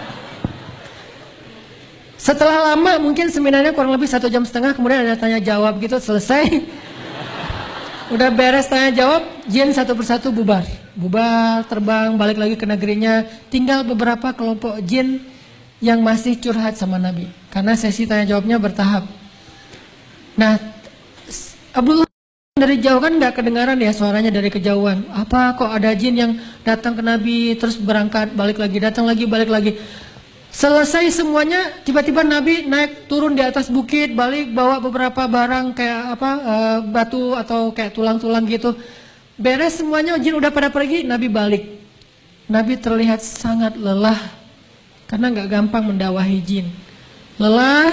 Setelah lama, mungkin seminarnya kurang lebih 1,5 jam, kemudian ada tanya jawab gitu, selesai. Udah beres tanya jawab, jin satu persatu bubar. Bubar, terbang, balik lagi ke negerinya. Tinggal beberapa kelompok jin yang masih curhat sama Nabi. Karena sesi tanya jawabnya bertahap. Nah, Abdullah dari jauh kan nggak kedengaran ya suaranya dari kejauhan. Apa kok ada jin yang datang ke Nabi, terus berangkat, balik lagi, datang lagi, balik lagi. Selesai semuanya, tiba-tiba Nabi naik turun di atas bukit, balik bawa beberapa barang kayak batu atau kayak tulang-tulang gitu. Beres semuanya, jin udah pada pergi, Nabi balik. Nabi terlihat sangat lelah karena nggak gampang mendakwahi jin. Lelah,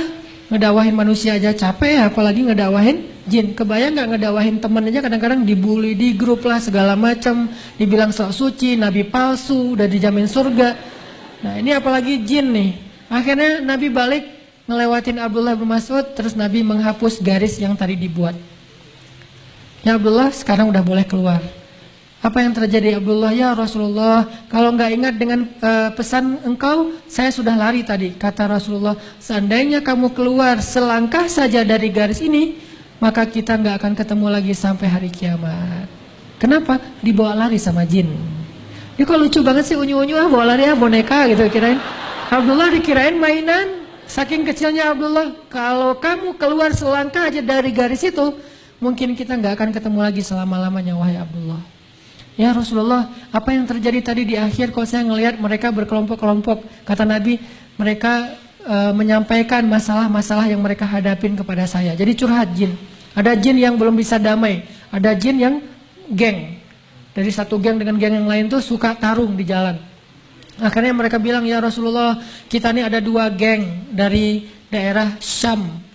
ngedakwahin manusia aja capek ya, apalagi ngedakwahin jin. Kebayang nggak ngedakwahin teman aja kadang-kadang dibully di grup lah segala macam, dibilang sok suci, Nabi palsu, udah dijamin surga. Nah ini apalagi jin nih. Akhirnya Nabi balik ngelewatin Abdullah bin Mas'ud, terus Nabi menghapus garis yang tadi dibuat. Ya Abdullah, sekarang udah boleh keluar. Apa yang terjadi Abdullah? Ya Rasulullah, kalau nggak ingat dengan pesan engkau, saya sudah lari tadi. Kata Rasulullah, seandainya kamu keluar selangkah saja dari garis ini, maka kita nggak akan ketemu lagi sampai hari kiamat. Kenapa? Dibawa lari sama jin. Ini kok lucu banget sih, unyu-unyu bawa lari boneka gitu kirain. Abdullah dikirain mainan. Saking kecilnya Abdullah, kalau kamu keluar selangkah aja dari garis itu, mungkin kita nggak akan ketemu lagi selama-lamanya, wahai Abdullah. Ya Rasulullah, apa yang terjadi tadi di akhir kalau saya ngelihat mereka berkelompok-kelompok. Kata Nabi, mereka menyampaikan masalah-masalah yang mereka hadapin kepada saya. Jadi curhat jin. Ada jin yang belum bisa damai. Ada jin yang geng. Dari satu geng dengan geng yang lain tuh suka tarung di jalan. Akhirnya mereka bilang, ya Rasulullah, kita ini ada 2 geng dari daerah Syam.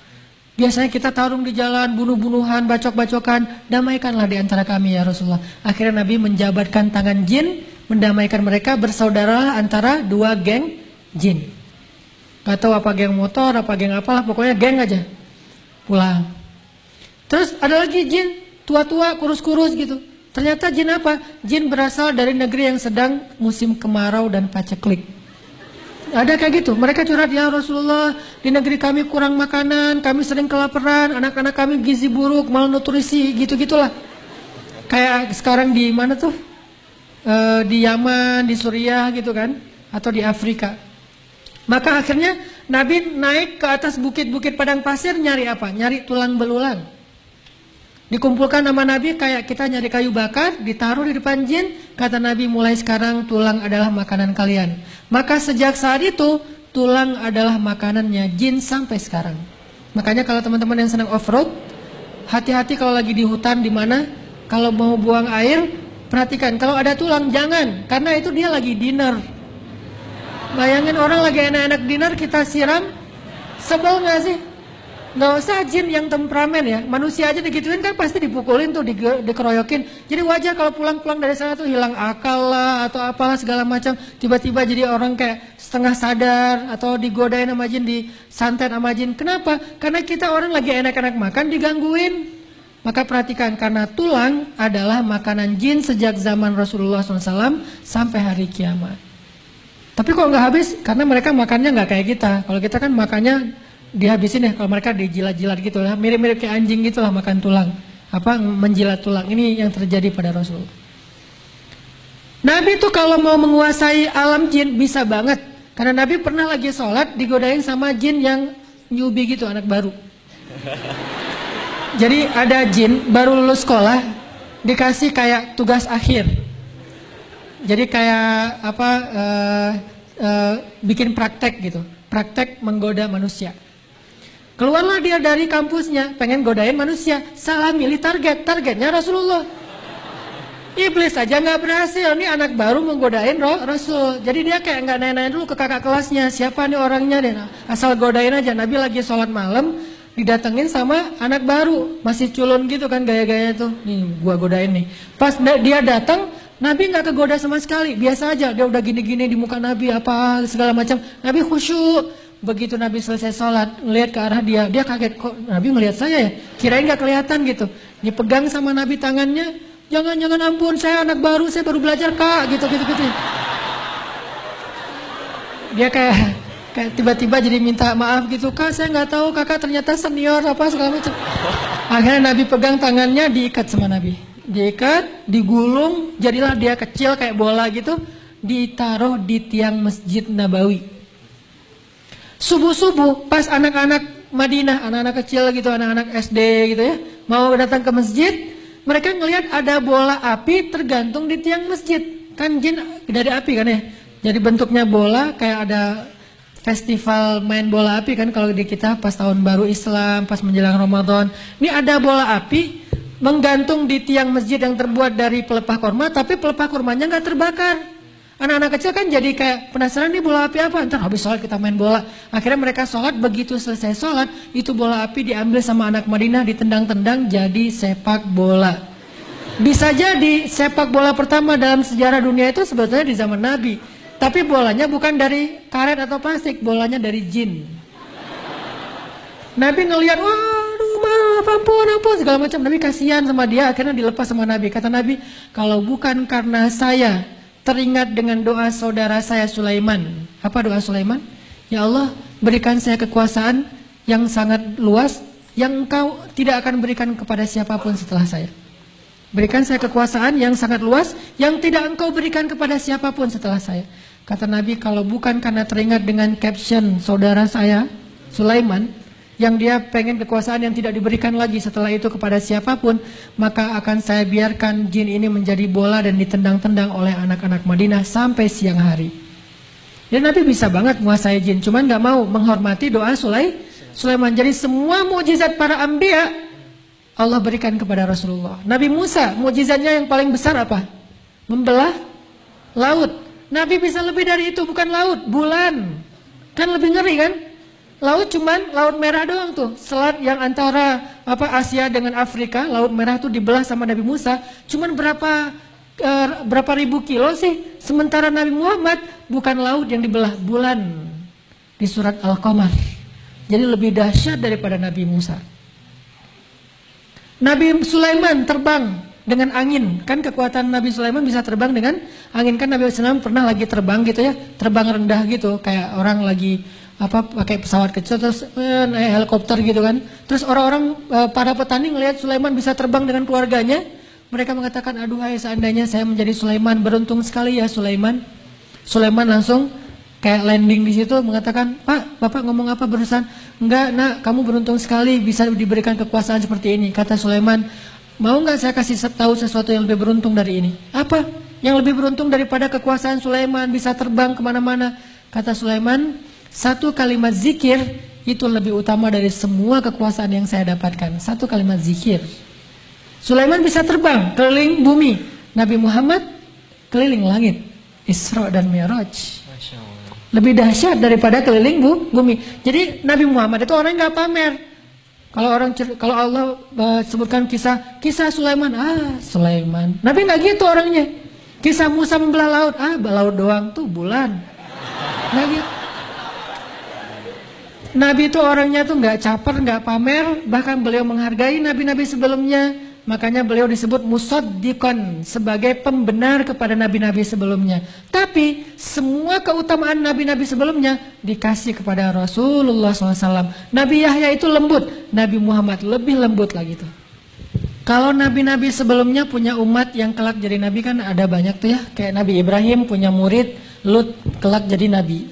Biasanya kita tarung di jalan, bunuh-bunuhan, bacok-bacokan, damaikanlah di antara kami ya Rasulullah. Akhirnya Nabi menjabatkan tangan jin, mendamaikan mereka, bersaudara antara 2 geng jin. Gak tahu apa geng motor, apa geng apalah, pokoknya geng aja. Pulang. Terus ada lagi jin, tua-tua, kurus-kurus gitu. Ternyata jin apa? Jin berasal dari negeri yang sedang musim kemarau dan paceklik. Ada kayak gitu, mereka curhat, ya Rasulullah, di negeri kami kurang makanan, kami sering kelaparan, anak-anak kami gizi buruk, malnutrisi, gitu-gitulah. Kayak sekarang di mana tuh? Di Yaman, di Suriah gitu kan, atau di Afrika. Maka akhirnya Nabi naik ke atas bukit-bukit padang pasir, nyari apa? Nyari tulang belulang. Dikumpulkan sama Nabi kayak kita nyari kayu bakar, ditaruh di depan jin. Kata Nabi, mulai sekarang tulang adalah makanan kalian. Maka sejak saat itu tulang adalah makanannya jin sampai sekarang. Makanya kalau teman-teman yang senang off-road, hati-hati kalau lagi di hutan di mana, kalau mau buang air, perhatikan kalau ada tulang jangan, karena itu dia lagi dinner. Bayangin orang lagi enak-enak dinner kita siram, sebel nggak sih? Nggak usah jin yang temperamen ya, manusia aja digituin kan pasti dipukulin tuh, dikeroyokin. Jadi wajar kalau pulang-pulang dari sana tuh hilang akal lah atau apalah segala macam. Tiba-tiba jadi orang kayak setengah sadar atau digodain sama jin, disantet sama jin. Kenapa? Karena kita orang lagi enak-enak makan digangguin. Maka perhatikan, karena tulang adalah makanan jin sejak zaman Rasulullah SAW sampai hari kiamat. Tapi kok nggak habis? Karena mereka makannya nggak kayak kita. Kalau kita kan makannya dihabisin ya, kalau mereka dijilat-jilat gitu lah, mirip-mirip kayak anjing gitu lah makan tulang, apa menjilat tulang. Ini yang terjadi pada Rasul. Nabi tuh kalau mau menguasai alam jin bisa banget, karena Nabi pernah lagi sholat digodain sama jin yang newbie gitu, anak baru. Jadi ada jin baru lulus sekolah dikasih kayak tugas akhir. Jadi kayak apa bikin praktek gitu, praktek menggoda manusia. Keluarlah dia dari kampusnya, pengen godain manusia, salah milih target, targetnya Rasulullah. Iblis aja nggak berhasil, nih anak baru menggodain Rasul. Jadi dia kayak nggak nanya-nanya dulu ke kakak kelasnya, siapa nih orangnya deh, asal godain aja. Nabi lagi sholat malam, didatengin sama anak baru, masih culun gitu kan gaya-gayanya tuh, nih gua godain nih. Pas dia datang, Nabi nggak kegoda sama sekali, biasa aja. Dia udah gini-gini di muka Nabi apa segala macam. Nabi khusyuk. Begitu Nabi selesai sholat, ngeliat ke arah dia kaget, kok Nabi ngeliat saya ya? Kirain nggak kelihatan gitu. Dipegang sama Nabi tangannya, jangan ampun, saya anak baru, saya baru belajar kak, gitu. Dia kayak tiba-tiba jadi minta maaf gitu, kak saya nggak tahu kakak ternyata senior apa segala macam. Akhirnya Nabi pegang tangannya, diikat sama Nabi, diikat, digulung, jadilah dia kecil kayak bola gitu, ditaruh di tiang Masjid Nabawi. Subuh-subuh pas anak-anak Madinah, anak-anak kecil gitu, anak-anak SD gitu ya, mau datang ke masjid, mereka ngelihat ada bola api tergantung di tiang masjid. Kan jin dari api kan ya, jadi bentuknya bola, kayak ada festival main bola api kan kalau di kita pas tahun baru Islam, pas menjelang Ramadan. Ini ada bola api menggantung di tiang masjid yang terbuat dari pelepah kurma, tapi pelepah kurmanya nggak terbakar. Anak-anak kecil kan jadi kayak penasaran, nih bola api apa, ntar habis sholat kita main bola. Akhirnya mereka sholat, begitu selesai sholat, itu bola api diambil sama anak Madinah, ditendang-tendang jadi sepak bola. Bisa jadi sepak bola pertama dalam sejarah dunia itu sebetulnya di zaman Nabi. Tapi bolanya bukan dari karet atau plastik, bolanya dari jin. Nabi ngelihat, waduh maaf, ampun segala macam. Nabi kasihan sama dia, akhirnya dilepas sama Nabi. Kata Nabi, kalau bukan karena saya teringat dengan doa saudara saya Sulaiman. Apa doa Sulaiman? Ya Allah, berikan saya kekuasaan yang sangat luas, yang engkau tidak akan berikan kepada siapapun setelah saya. Berikan saya kekuasaan yang sangat luas, yang tidak engkau berikan kepada siapapun setelah saya. Kata Nabi, kalau bukan karena teringat dengan caption saudara saya Sulaiman, yang dia pengen kekuasaan yang tidak diberikan lagi setelah itu kepada siapapun, maka akan saya biarkan jin ini menjadi bola dan ditendang-tendang oleh anak-anak Madinah sampai siang hari. Jadi Nabi bisa banget menguasai jin, cuman gak mau menghormati doa Sulaiman. Jadi semua mukjizat para anbiya Allah berikan kepada Rasulullah. Nabi Musa, mukjizatnya yang paling besar apa? Membelah laut. Nabi bisa lebih dari itu, bukan laut, bulan. Kan lebih ngeri kan? Laut cuman laut merah doang tuh. Selat yang antara Asia dengan Afrika, laut merah tuh dibelah sama Nabi Musa. Cuman berapa ribu kilo sih? Sementara Nabi Muhammad bukan laut yang dibelah, bulan. Di surat Al-Qamar. Jadi lebih dahsyat daripada Nabi Musa. Nabi Sulaiman terbang dengan angin. Kan kekuatan Nabi Sulaiman bisa terbang dengan angin. Kan Nabi Sulaiman pernah lagi terbang gitu ya, terbang rendah gitu, kayak orang lagi pakai pesawat kecil terus naik helikopter gitu kan. Terus orang-orang para petani ngelihat Sulaiman bisa terbang dengan keluarganya, mereka mengatakan, aduh hai seandainya saya menjadi Sulaiman, beruntung sekali ya Sulaiman. Sulaiman langsung kayak landing di situ mengatakan, Pak, Bapak ngomong apa barusan? Enggak nak, kamu beruntung sekali bisa diberikan kekuasaan seperti ini. Kata Sulaiman, mau nggak saya kasih tahu sesuatu yang lebih beruntung dari ini? Apa? Yang lebih beruntung daripada kekuasaan Sulaiman bisa terbang kemana-mana? Kata Sulaiman, satu kalimat zikir itu lebih utama dari semua kekuasaan yang saya dapatkan. Satu kalimat zikir. Sulaiman bisa terbang keliling bumi. Nabi Muhammad keliling langit. Isra dan Mi'raj. Lebih dahsyat daripada keliling bumi. Jadi Nabi Muhammad itu orang yang gak pamer. Kalau Allah sebutkan kisah Sulaiman, Sulaiman. Nabi nggak gitu orangnya. Kisah Musa membelah laut, laut doang tuh bulan. Nggak gitu. Nabi itu orangnya tuh nggak caper, nggak pamer, bahkan beliau menghargai nabi-nabi sebelumnya. Makanya beliau disebut musaddiqan, sebagai pembenar kepada nabi-nabi sebelumnya. Tapi semua keutamaan nabi-nabi sebelumnya dikasih kepada Rasulullah SAW. Nabi Yahya itu lembut, Nabi Muhammad lebih lembut lagi tuh. Kalau nabi-nabi sebelumnya punya umat yang kelak jadi nabi kan ada banyak tuh ya. Kayak Nabi Ibrahim punya murid, Lut kelak jadi nabi.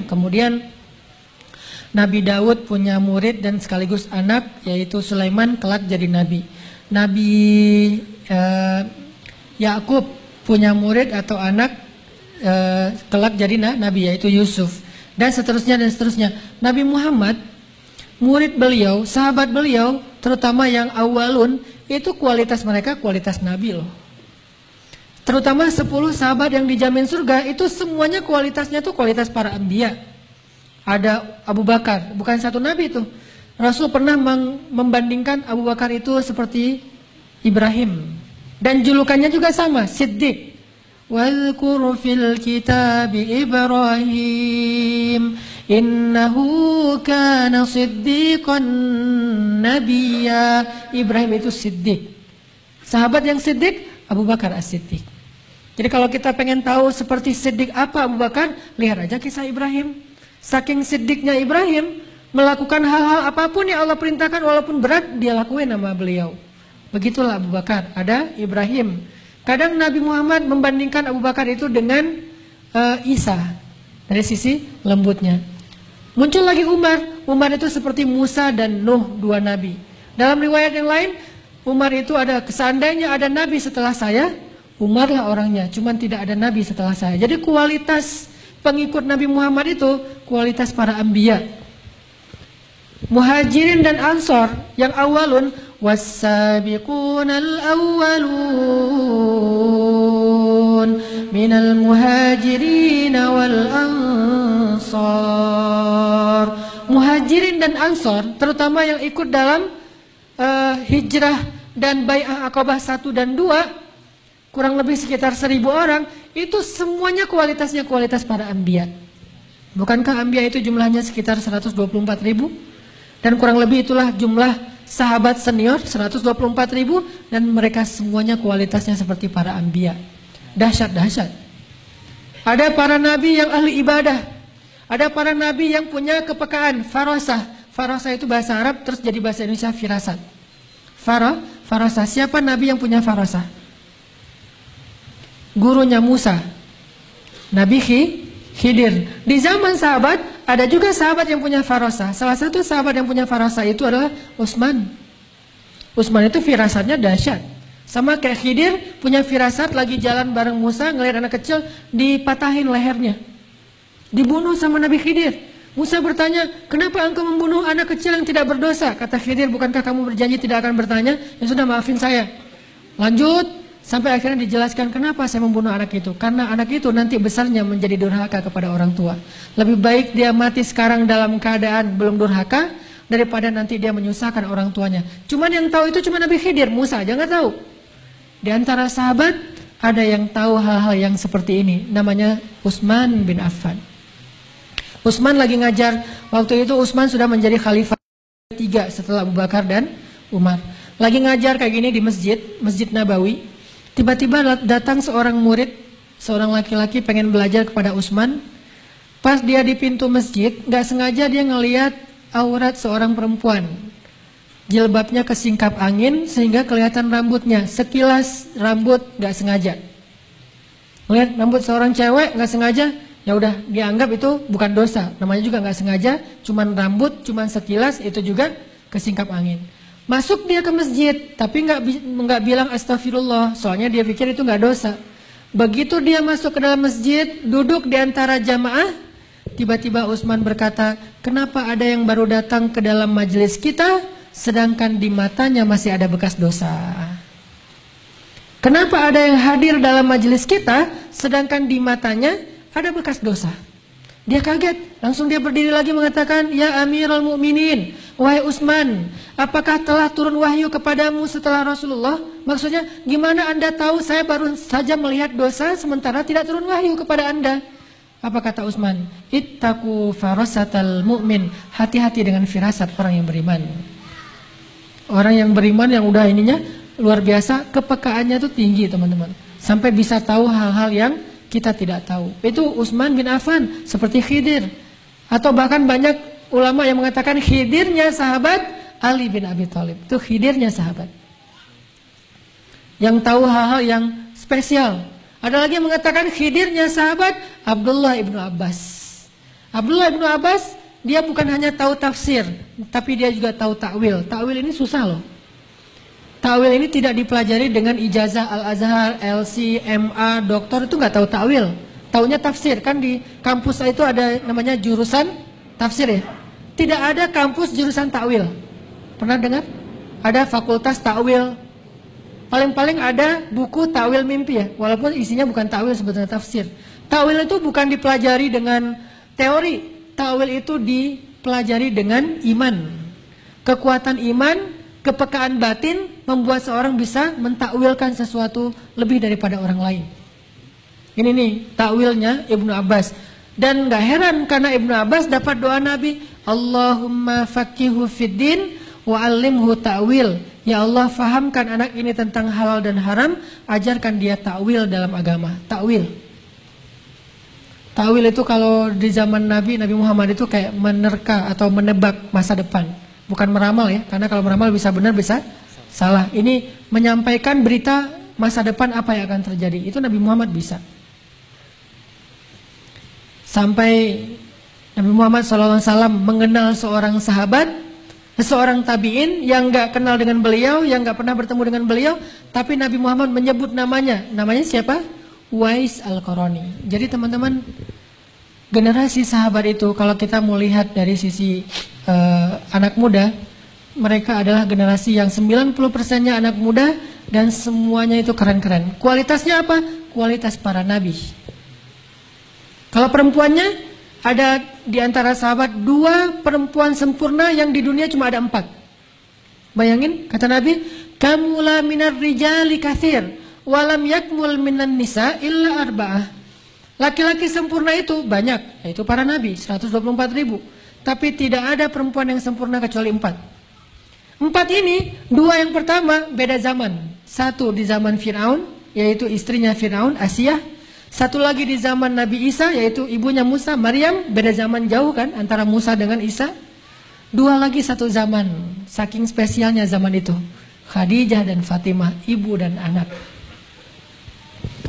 Kemudian Nabi Daud punya murid dan sekaligus anak, yaitu Sulaiman, kelak jadi nabi. Nabi Yakub punya murid atau anak, kelak jadi nabi, yaitu Yusuf. Dan seterusnya dan seterusnya. Nabi Muhammad, murid beliau, sahabat beliau, terutama yang awalun, itu kualitas mereka kualitas nabi loh. Terutama 10 sahabat yang dijamin surga, itu semuanya kualitasnya tuh kualitas para anbiya. Ada Abu Bakar, bukan satu nabi tuh. Rasul pernah membandingkan Abu Bakar itu seperti Ibrahim. Dan julukannya juga sama, Siddiq. Wadhkur fil kitabi Ibrahim innahu kana siddiqan nabiyya. Ibrahim itu Siddiq. Sahabat yang Siddiq, Abu Bakar as-Siddiq. Jadi kalau kita pengen tahu seperti Siddiq apa Abu Bakar, lihat aja kisah Ibrahim. Saking Siddiqnya Ibrahim, melakukan hal-hal apapun yang Allah perintahkan walaupun berat, dia lakuin sama beliau. Begitulah Abu Bakar, ada Ibrahim. Kadang Nabi Muhammad membandingkan Abu Bakar itu dengan Isa dari sisi lembutnya. Muncul lagi Umar. Umar itu seperti Musa dan Nuh, dua nabi. Dalam riwayat yang lain, Umar itu ada, seandainya ada nabi setelah saya, Umarlah orangnya. Cuman tidak ada nabi setelah saya. Jadi kualitas pengikut Nabi Muhammad itu kualitas para anbiya. Muhajirin dan Ansor yang awalun, was-sabiqunal awwalun minal muhajirin wal ansor. Muhajirin dan Ansor, terutama yang ikut dalam hijrah dan bai'ah Aqabah 1 dan 2, kurang lebih sekitar 1000 orang, itu semuanya kualitasnya kualitas para anbiya. Bukankah anbiya itu jumlahnya sekitar 124.000? Dan kurang lebih itulah jumlah sahabat senior 124.000 dan mereka semuanya kualitasnya seperti para anbiya. Dahsyat. Ada para nabi yang ahli ibadah. Ada para nabi yang punya kepekaan, farasah. Farasah itu bahasa Arab terus jadi bahasa Indonesia firasat. Farasah. Siapa nabi yang punya farasah? Gurunya Musa, Nabi Khidir. Di zaman sahabat ada juga sahabat yang punya farasah. Salah satu sahabat yang punya farasah itu adalah Utsman. Utsman itu firasatnya dahsyat. Sama kayak Khidir punya firasat, lagi jalan bareng Musa ngelihat anak kecil dipatahin lehernya. Dibunuh sama Nabi Khidir. Musa bertanya, kenapa engkau membunuh anak kecil yang tidak berdosa? Kata Khidir, bukankah kamu berjanji tidak akan bertanya? Ya sudah, maafin saya. Lanjut, sampai akhirnya dijelaskan kenapa saya membunuh anak itu. Karena anak itu nanti besarnya menjadi durhaka kepada orang tua. Lebih baik dia mati sekarang dalam keadaan belum durhaka, daripada nanti dia menyusahkan orang tuanya. Cuman yang tahu itu cuma Nabi Khidir, Musa aja nggak tahu. Di antara sahabat ada yang tahu hal-hal yang seperti ini, namanya Utsman bin Affan. Utsman lagi ngajar, waktu itu Utsman sudah menjadi khalifah 3 setelah Abu Bakar dan Umar. Lagi ngajar kayak gini di Masjid Nabawi. Tiba-tiba datang seorang murid, seorang laki-laki pengen belajar kepada Utsman. Pas dia di pintu masjid, nggak sengaja dia ngelihat aurat seorang perempuan. Jilbabnya kesingkap angin sehingga kelihatan rambutnya. Sekilas rambut nggak sengaja. Lihat rambut seorang cewek nggak sengaja, ya udah dianggap itu bukan dosa. Namanya juga nggak sengaja, cuman rambut, cuman sekilas, itu juga kesingkap angin. Masuk dia ke masjid, tapi nggak bilang astagfirullah, soalnya dia pikir itu nggak dosa. Begitu dia masuk ke dalam masjid, duduk di antara jamaah, tiba-tiba Utsman berkata, kenapa ada yang baru datang ke dalam majelis kita, sedangkan di matanya masih ada bekas dosa? Kenapa ada yang hadir dalam majelis kita, sedangkan di matanya ada bekas dosa? Dia kaget, langsung dia berdiri lagi mengatakan, ya Amirul Mukminin, wahai Utsman, apakah telah turun wahyu kepadamu setelah Rasulullah? Maksudnya, gimana anda tahu saya baru saja melihat dosa sementara tidak turun wahyu kepada anda? Apa kata Utsman? Ittaqu farasatal mu'min, hati-hati dengan firasat orang yang beriman. Orang yang beriman yang udah ininya luar biasa, kepekaannya itu tinggi teman-teman, sampai bisa tahu hal-hal yang kita tidak tahu. Itu Utsman bin Affan, seperti Khidir. Atau bahkan banyak ulama yang mengatakan Khidirnya sahabat Ali bin Abi Thalib. Itu Khidirnya sahabat yang tahu hal-hal yang spesial. Ada lagi yang mengatakan Khidirnya sahabat Abdullah ibnu Abbas. Abdullah ibnu Abbas, dia bukan hanya tahu tafsir, tapi dia juga tahu takwil. Takwil ini susah loh. Takwil ini tidak dipelajari dengan ijazah Al-Azhar, LC, MA, doktor, itu nggak tahu takwil. Taunya tafsir. Kan di kampus itu ada namanya jurusan tafsir ya. Tidak ada kampus jurusan takwil. Pernah dengar? Ada fakultas takwil. Paling-paling ada buku takwil mimpi ya. Walaupun isinya bukan takwil, sebetulnya tafsir. Takwil itu bukan dipelajari dengan teori. Takwil itu dipelajari dengan iman. Kekuatan iman, kepekaan batin membuat seorang bisa mentakwilkan sesuatu lebih daripada orang lain. Ini nih takwilnya Ibnu Abbas. Dan gak heran karena Ibnu Abbas dapat doa Nabi, Allahumma faqihu fiddin wa alimhu ta'wil. Ya Allah, fahamkan anak ini tentang halal dan haram, ajarkan dia takwil dalam agama. Takwil. Takwil itu kalau di zaman Nabi Muhammad itu kayak menerka atau menebak masa depan. Bukan meramal ya, karena kalau meramal bisa benar bisa salah. Ini menyampaikan berita masa depan apa yang akan terjadi. Itu Nabi Muhammad bisa. Sampai Nabi Muhammad SAW mengenal seorang sahabat, seorang tabi'in yang gak kenal dengan beliau, yang gak pernah bertemu dengan beliau, tapi Nabi Muhammad menyebut namanya. Namanya siapa? Uwais Al-Qarani. Jadi teman-teman, generasi sahabat itu kalau kita mau lihat dari sisi anak muda, mereka adalah generasi yang 90%-nya anak muda dan semuanya itu keren-keren. Kualitasnya apa? Kualitas para nabi. Kalau perempuannya, ada di antara sahabat 2 perempuan sempurna yang di dunia cuma ada 4. Bayangin, kata Nabi, kamula minar rijali katsir walam yakmul minan nisa illa arba'ah. Laki-laki sempurna itu banyak, yaitu para nabi 124.000. Tapi tidak ada perempuan yang sempurna kecuali 4. 4 ini, 2 yang pertama beda zaman. Satu di zaman Fir'aun, yaitu istrinya Fir'aun, Asiyah. Satu lagi di zaman Nabi Isa, yaitu ibunya Musa, Maryam. Beda zaman jauh kan antara Musa dengan Isa. 2 lagi satu zaman, saking spesialnya zaman itu. Khadijah dan Fatimah, ibu dan anak.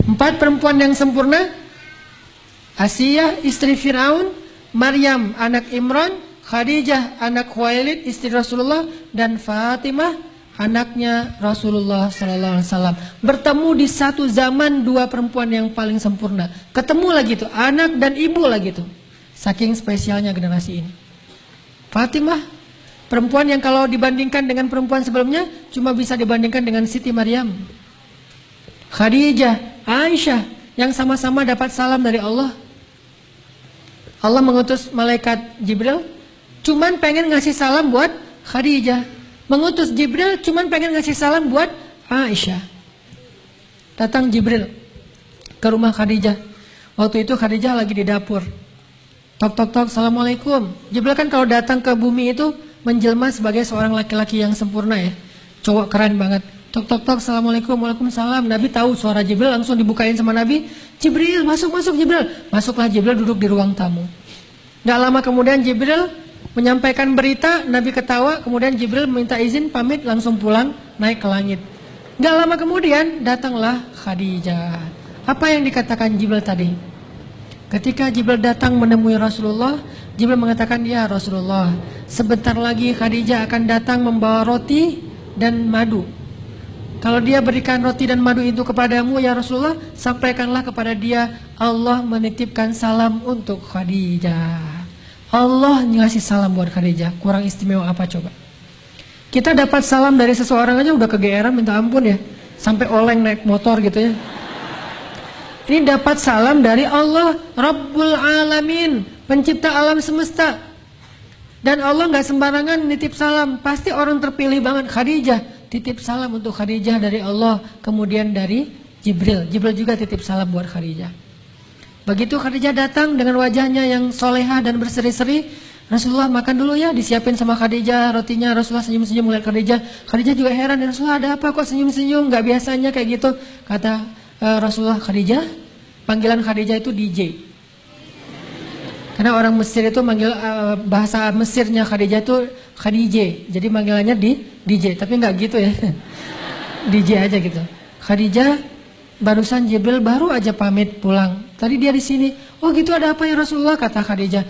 4 perempuan yang sempurna. Asiyah istri Fir'aun, Maryam anak Imran, Khadijah anak Khuwailid istri Rasulullah, dan Fatimah anaknya Rasulullah SAW. Bertemu di satu zaman 2 perempuan yang paling sempurna. Ketemu lagi tuh anak dan ibu lagi tuh. Saking spesialnya generasi ini. Fatimah, perempuan yang kalau dibandingkan dengan perempuan sebelumnya cuma bisa dibandingkan dengan Siti Maryam. Khadijah, Aisyah yang sama-sama dapat salam dari Allah. Allah mengutus malaikat Jibril cuman pengen ngasih salam buat Khadijah. Mengutus Jibril cuman pengen ngasih salam buat Aisyah. Datang Jibril ke rumah Khadijah. Waktu itu Khadijah lagi di dapur. Tok tok tok, assalamualaikum. Jibril kan kalau datang ke bumi itu menjelma sebagai seorang laki-laki yang sempurna ya. Cowok keren banget. Tok tok tok, assalamualaikum, waalaikumsalam. Nabi tahu suara Jibril, langsung dibukain sama Nabi. Jibril, masuk Jibril. Masuklah Jibril, duduk di ruang tamu. Gak lama kemudian Jibril menyampaikan berita, Nabi ketawa, kemudian Jibril minta izin pamit langsung pulang naik ke langit. Gak lama kemudian datanglah Khadijah. Apa yang dikatakan Jibril tadi? Ketika Jibril datang menemui Rasulullah, Jibril mengatakan, ya Rasulullah, sebentar lagi Khadijah akan datang membawa roti dan madu. Kalau dia berikan roti dan madu itu kepadamu ya Rasulullah, sampaikanlah kepada dia, Allah menitipkan salam untuk Khadijah. Allah ngasih salam buat Khadijah. Kurang istimewa apa coba? Kita dapat salam dari seseorang aja udah kegeeran minta ampun ya. Sampai oleng naik motor gitu ya. Ini dapat salam dari Allah Rabbul Alamin, pencipta alam semesta. Dan Allah gak sembarangan nitip salam. Pasti orang terpilih banget. Khadijah titip salam untuk Khadijah dari Allah. Kemudian dari Jibril. Jibril juga titip salam buat Khadijah. Begitu Khadijah datang dengan wajahnya yang soleha dan berseri-seri, Rasulullah makan dulu ya, disiapin sama Khadijah rotinya. Rasulullah senyum-senyum melihat Khadijah. Khadijah juga heran, ya Rasulullah ada apa kok senyum-senyum, gak biasanya kayak gitu. Kata Rasulullah, Khadijah, panggilan Khadijah itu DJ. Karena orang Mesir itu manggil bahasa Mesirnya Khadijah itu Khadijah, jadi panggilannya di DJ, tapi nggak gitu ya. DJ aja gitu. Khadijah, barusan Jibril baru aja pamit pulang. Tadi dia di sini. Oh gitu, ada apa ya Rasulullah? Kata Khadijah.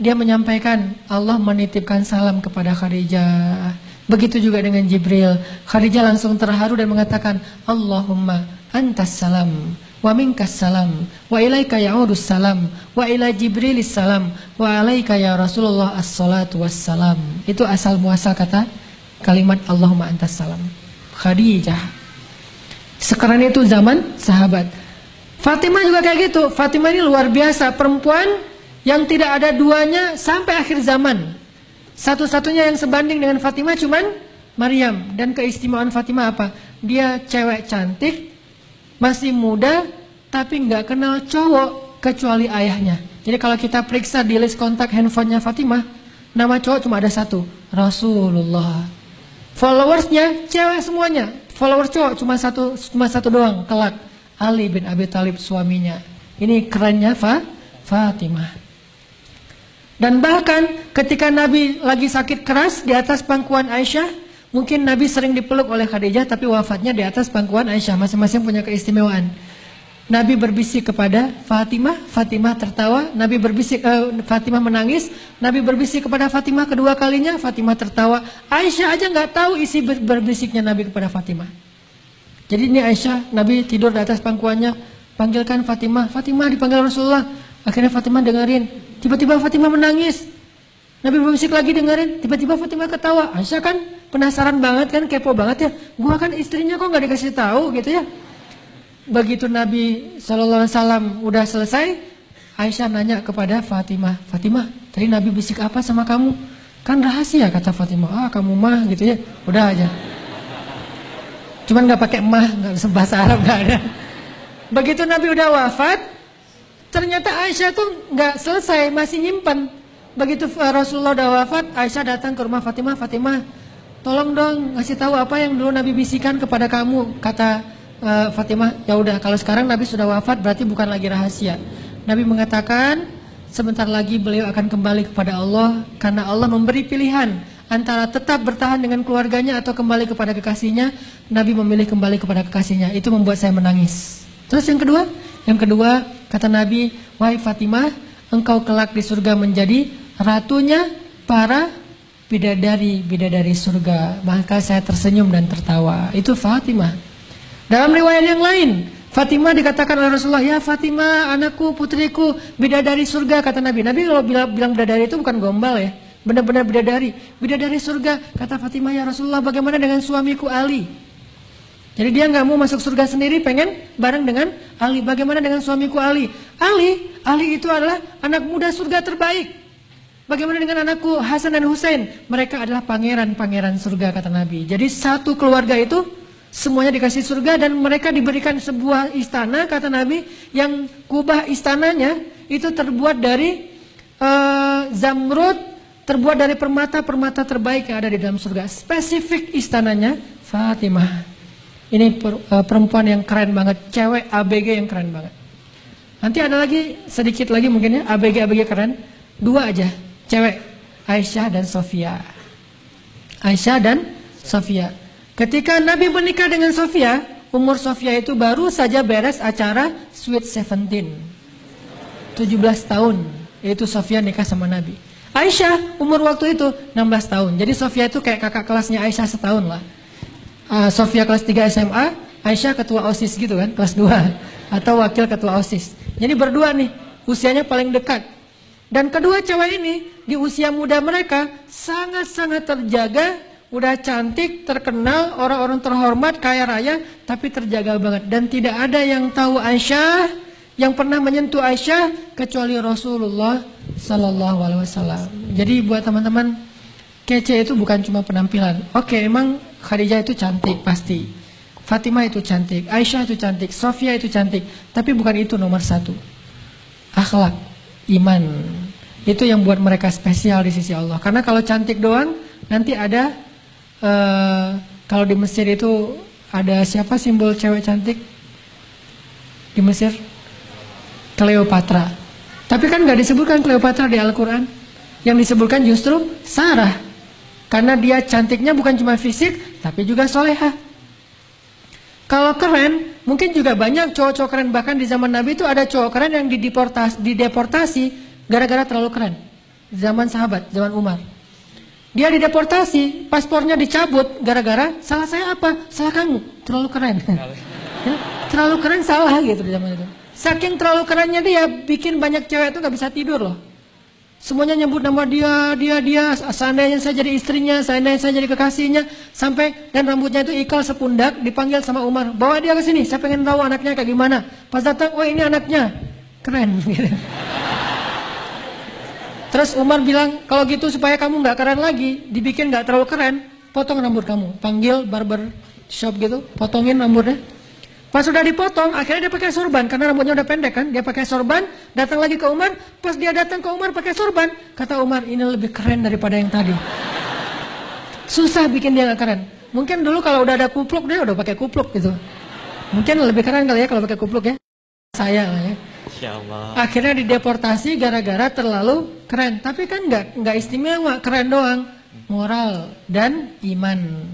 Dia menyampaikan Allah menitipkan salam kepada Khadijah. Begitu juga dengan Jibril. Khadijah langsung terharu dan mengatakan, Allahumma antas salam wa minkas salam wa ilaika ya'udus salam wa ila Jibrilis salam wa alaika ya Rasulullah as-salatu wassalam. Itu asal muasal kata kalimat Allahumma antas salam. Khadijah. Sekarang itu zaman sahabat. Fatimah juga kayak gitu. Fatimah ini luar biasa, perempuan yang tidak ada duanya sampai akhir zaman. Satu-satunya yang sebanding dengan Fatimah cuman Maryam. Dan keistimewaan Fatimah apa? Dia cewek cantik, masih muda, tapi nggak kenal cowok kecuali ayahnya. Jadi kalau kita periksa di list kontak handphonenya Fatimah, nama cowok cuma ada satu, Rasulullah. Followersnya cewek semuanya. Followers cowok cuma satu doang, kelak. Ali bin Abi Thalib suaminya. Ini kerennya Fatimah. Dan bahkan ketika Nabi lagi sakit keras di atas pangkuan Aisyah, mungkin Nabi sering dipeluk oleh Khadijah, tapi wafatnya di atas pangkuan Aisyah. Masing-masing punya keistimewaan. Nabi berbisik kepada Fatimah, Fatimah tertawa. Nabi berbisik, Fatimah menangis. Nabi berbisik kepada Fatimah kedua kalinya, Fatimah tertawa. Aisyah aja nggak tahu isi berbisiknya Nabi kepada Fatimah. Jadi ini Aisyah, Nabi tidur di atas pangkuannya, panggilkan Fatimah. Fatimah dipanggil Rasulullah. Akhirnya Fatimah dengerin. Tiba-tiba Fatimah menangis. Nabi berbisik lagi dengerin. Tiba-tiba Fatimah ketawa. Aisyah kan penasaran banget kan, kepo banget ya. Gua kan istrinya kok nggak dikasih tahu gitu ya. Begitu Nabi SAW udah selesai, Aisyah nanya kepada Fatimah. Fatimah, tadi Nabi bisik apa sama kamu? Kan rahasia kata Fatimah. Ah kamu mah gitu ya. Udah aja. Cuman nggak pakai mah, nggak bahasa Arab nggak ada. Begitu Nabi udah wafat, ternyata Aisyah tuh nggak selesai, masih nyimpan. Begitu Rasulullah udah wafat, Aisyah datang ke rumah Fatimah. Fatimah, tolong dong ngasih tahu apa yang dulu Nabi bisikan kepada kamu. Kata Fatimah, ya udah kalau sekarang Nabi sudah wafat berarti bukan lagi rahasia. Nabi mengatakan sebentar lagi beliau akan kembali kepada Allah karena Allah memberi pilihan antara tetap bertahan dengan keluarganya atau kembali kepada kekasihnya. Nabi memilih kembali kepada kekasihnya. Itu membuat saya menangis. Terus yang kedua kata Nabi, wahai Fatimah, engkau kelak di surga menjadi ratunya para bidadari surga. Maka saya tersenyum dan tertawa. Itu Fatimah. Dalam riwayat yang lain, Fatimah dikatakan oleh Rasulullah, ya Fatimah, anakku, putriku, bidadari surga, kata Nabi. Nabi kalau bilang bidadari itu bukan gombal ya, benar-benar bidadari surga. Kata Fatimah, ya Rasulullah, bagaimana dengan suamiku Ali? Jadi dia nggak mau masuk surga sendiri, pengen bareng dengan Ali. Bagaimana dengan suamiku Ali? Ali itu adalah anak muda surga terbaik. Bagaimana dengan anakku Hasan dan Husain? Mereka adalah pangeran-pangeran surga, kata Nabi. Jadi satu keluarga itu semuanya dikasih surga dan mereka diberikan sebuah istana, kata Nabi, yang kubah istananya itu terbuat dari zamrud, terbuat dari permata-permata terbaik yang ada di dalam surga. Spesifik istananya Fatimah. Ini perempuan yang keren banget, cewek ABG yang keren banget. Nanti ada lagi sedikit lagi mungkin ya ABG keren. 2 aja, cewek, Aisyah dan Sofia. Aisyah dan Sofia. Ketika Nabi menikah dengan Sofia, umur Sofia itu baru saja beres acara Sweet 17. 17 tahun, yaitu Sofia nikah sama Nabi. Aisyah umur waktu itu 16 tahun. Jadi Sofia itu kayak kakak kelasnya Aisyah setahun lah. Sofia kelas 3 SMA, Aisyah ketua OSIS gitu kan, kelas 2. Atau wakil ketua OSIS. Jadi berdua nih, usianya paling dekat. Dan kedua cewek ini, di usia muda mereka, sangat-sangat terjaga. Udah cantik, terkenal, orang-orang terhormat, kaya raya, tapi terjaga banget. Dan tidak ada yang tahu Aisyah, yang pernah menyentuh Aisyah, kecuali Rasulullah Sallallahu Alaihi Wasallam. Jadi buat teman-teman, kece itu bukan cuma penampilan. Oke, emang Khadijah itu cantik, pasti. Fatimah itu cantik, Aisyah itu cantik, Sofia itu cantik. Tapi bukan itu nomor 1. Akhlak, iman. Itu yang buat mereka spesial di sisi Allah. Karena kalau cantik doang, nanti ada... kalau di Mesir itu ada siapa simbol cewek cantik di Mesir? Cleopatra. Tapi kan gak disebutkan Cleopatra di Al-Quran. Yang disebutkan justru Sarah. Karena dia cantiknya bukan cuma fisik, tapi juga soleha. Kalau keren, mungkin juga banyak cowok-cowok keren. Bahkan di zaman Nabi itu ada cowok keren yang dideportasi gara-gara terlalu keren. Zaman sahabat, zaman Umar. Dia dideportasi, paspornya dicabut gara-gara salah saya apa? Salah kamu, terlalu keren. Terlalu keren salah gitu di zaman itu. Saking terlalu kerennya dia bikin banyak cewek itu gak bisa tidur loh. Semuanya nyebut nama dia. Seandainya saya jadi istrinya, seandainya saya jadi kekasihnya, sampai dan rambutnya itu ikal sepundak, dipanggil sama Umar, bawa dia ke sini, saya pengen tahu anaknya kayak gimana. Pas datang, oh ini anaknya, keren. Gitu. Terus Umar bilang, kalau gitu supaya kamu nggak keren lagi, dibikin nggak terlalu keren, potong rambut kamu. Panggil barber shop gitu, potongin rambutnya. Pas sudah dipotong, akhirnya dia pakai sorban, karena rambutnya udah pendek kan. Dia pakai sorban, datang lagi ke Umar. Pas dia datang ke Umar pakai sorban, kata Umar, ini lebih keren daripada yang tadi. Susah bikin dia nggak keren. Mungkin dulu kalau udah ada kupluk, dia udah pakai kupluk gitu. Mungkin lebih keren kali ya kalau pakai kupluk ya. Saya lah ya. Akhirnya dideportasi gara-gara terlalu keren. Tapi kan nggak istimewa, keren doang, moral dan iman.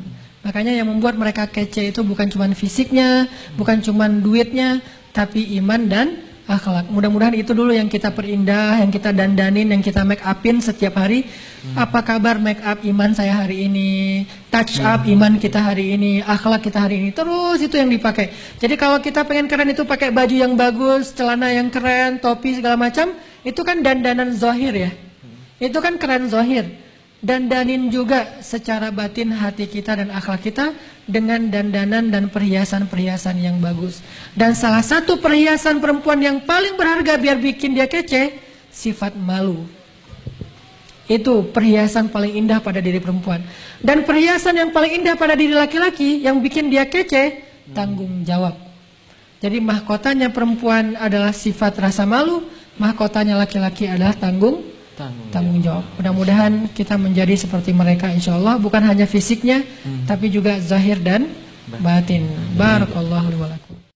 Makanya yang membuat mereka kece itu bukan cuma fisiknya, bukan cuma duitnya, tapi iman dan akhlak. Mudah-mudahan itu dulu yang kita perindah, yang kita dandanin, yang kita make upin setiap hari. Apa kabar make up iman saya hari ini, touch up iman kita hari ini, akhlak kita hari ini. Terus itu yang dipakai. Jadi kalau kita pengen keren itu pakai baju yang bagus, celana yang keren, topi segala macam, itu kan dandanan zahir ya. Itu kan keren zahir. Dandanin juga secara batin hati kita dan akhlak kita dengan dandanan dan perhiasan-perhiasan yang bagus. Dan salah satu perhiasan perempuan yang paling berharga biar bikin dia kece, sifat malu. Itu perhiasan paling indah pada diri perempuan. Dan perhiasan yang paling indah pada diri laki-laki yang bikin dia kece, tanggung jawab. Jadi mahkotanya perempuan adalah sifat rasa malu, mahkotanya laki-laki adalah tanggung tanggung jawab. Mudah-mudahan kita menjadi seperti mereka insya Allah, bukan hanya fisiknya tapi juga zahir dan batin. Barakallahu li wa lakum.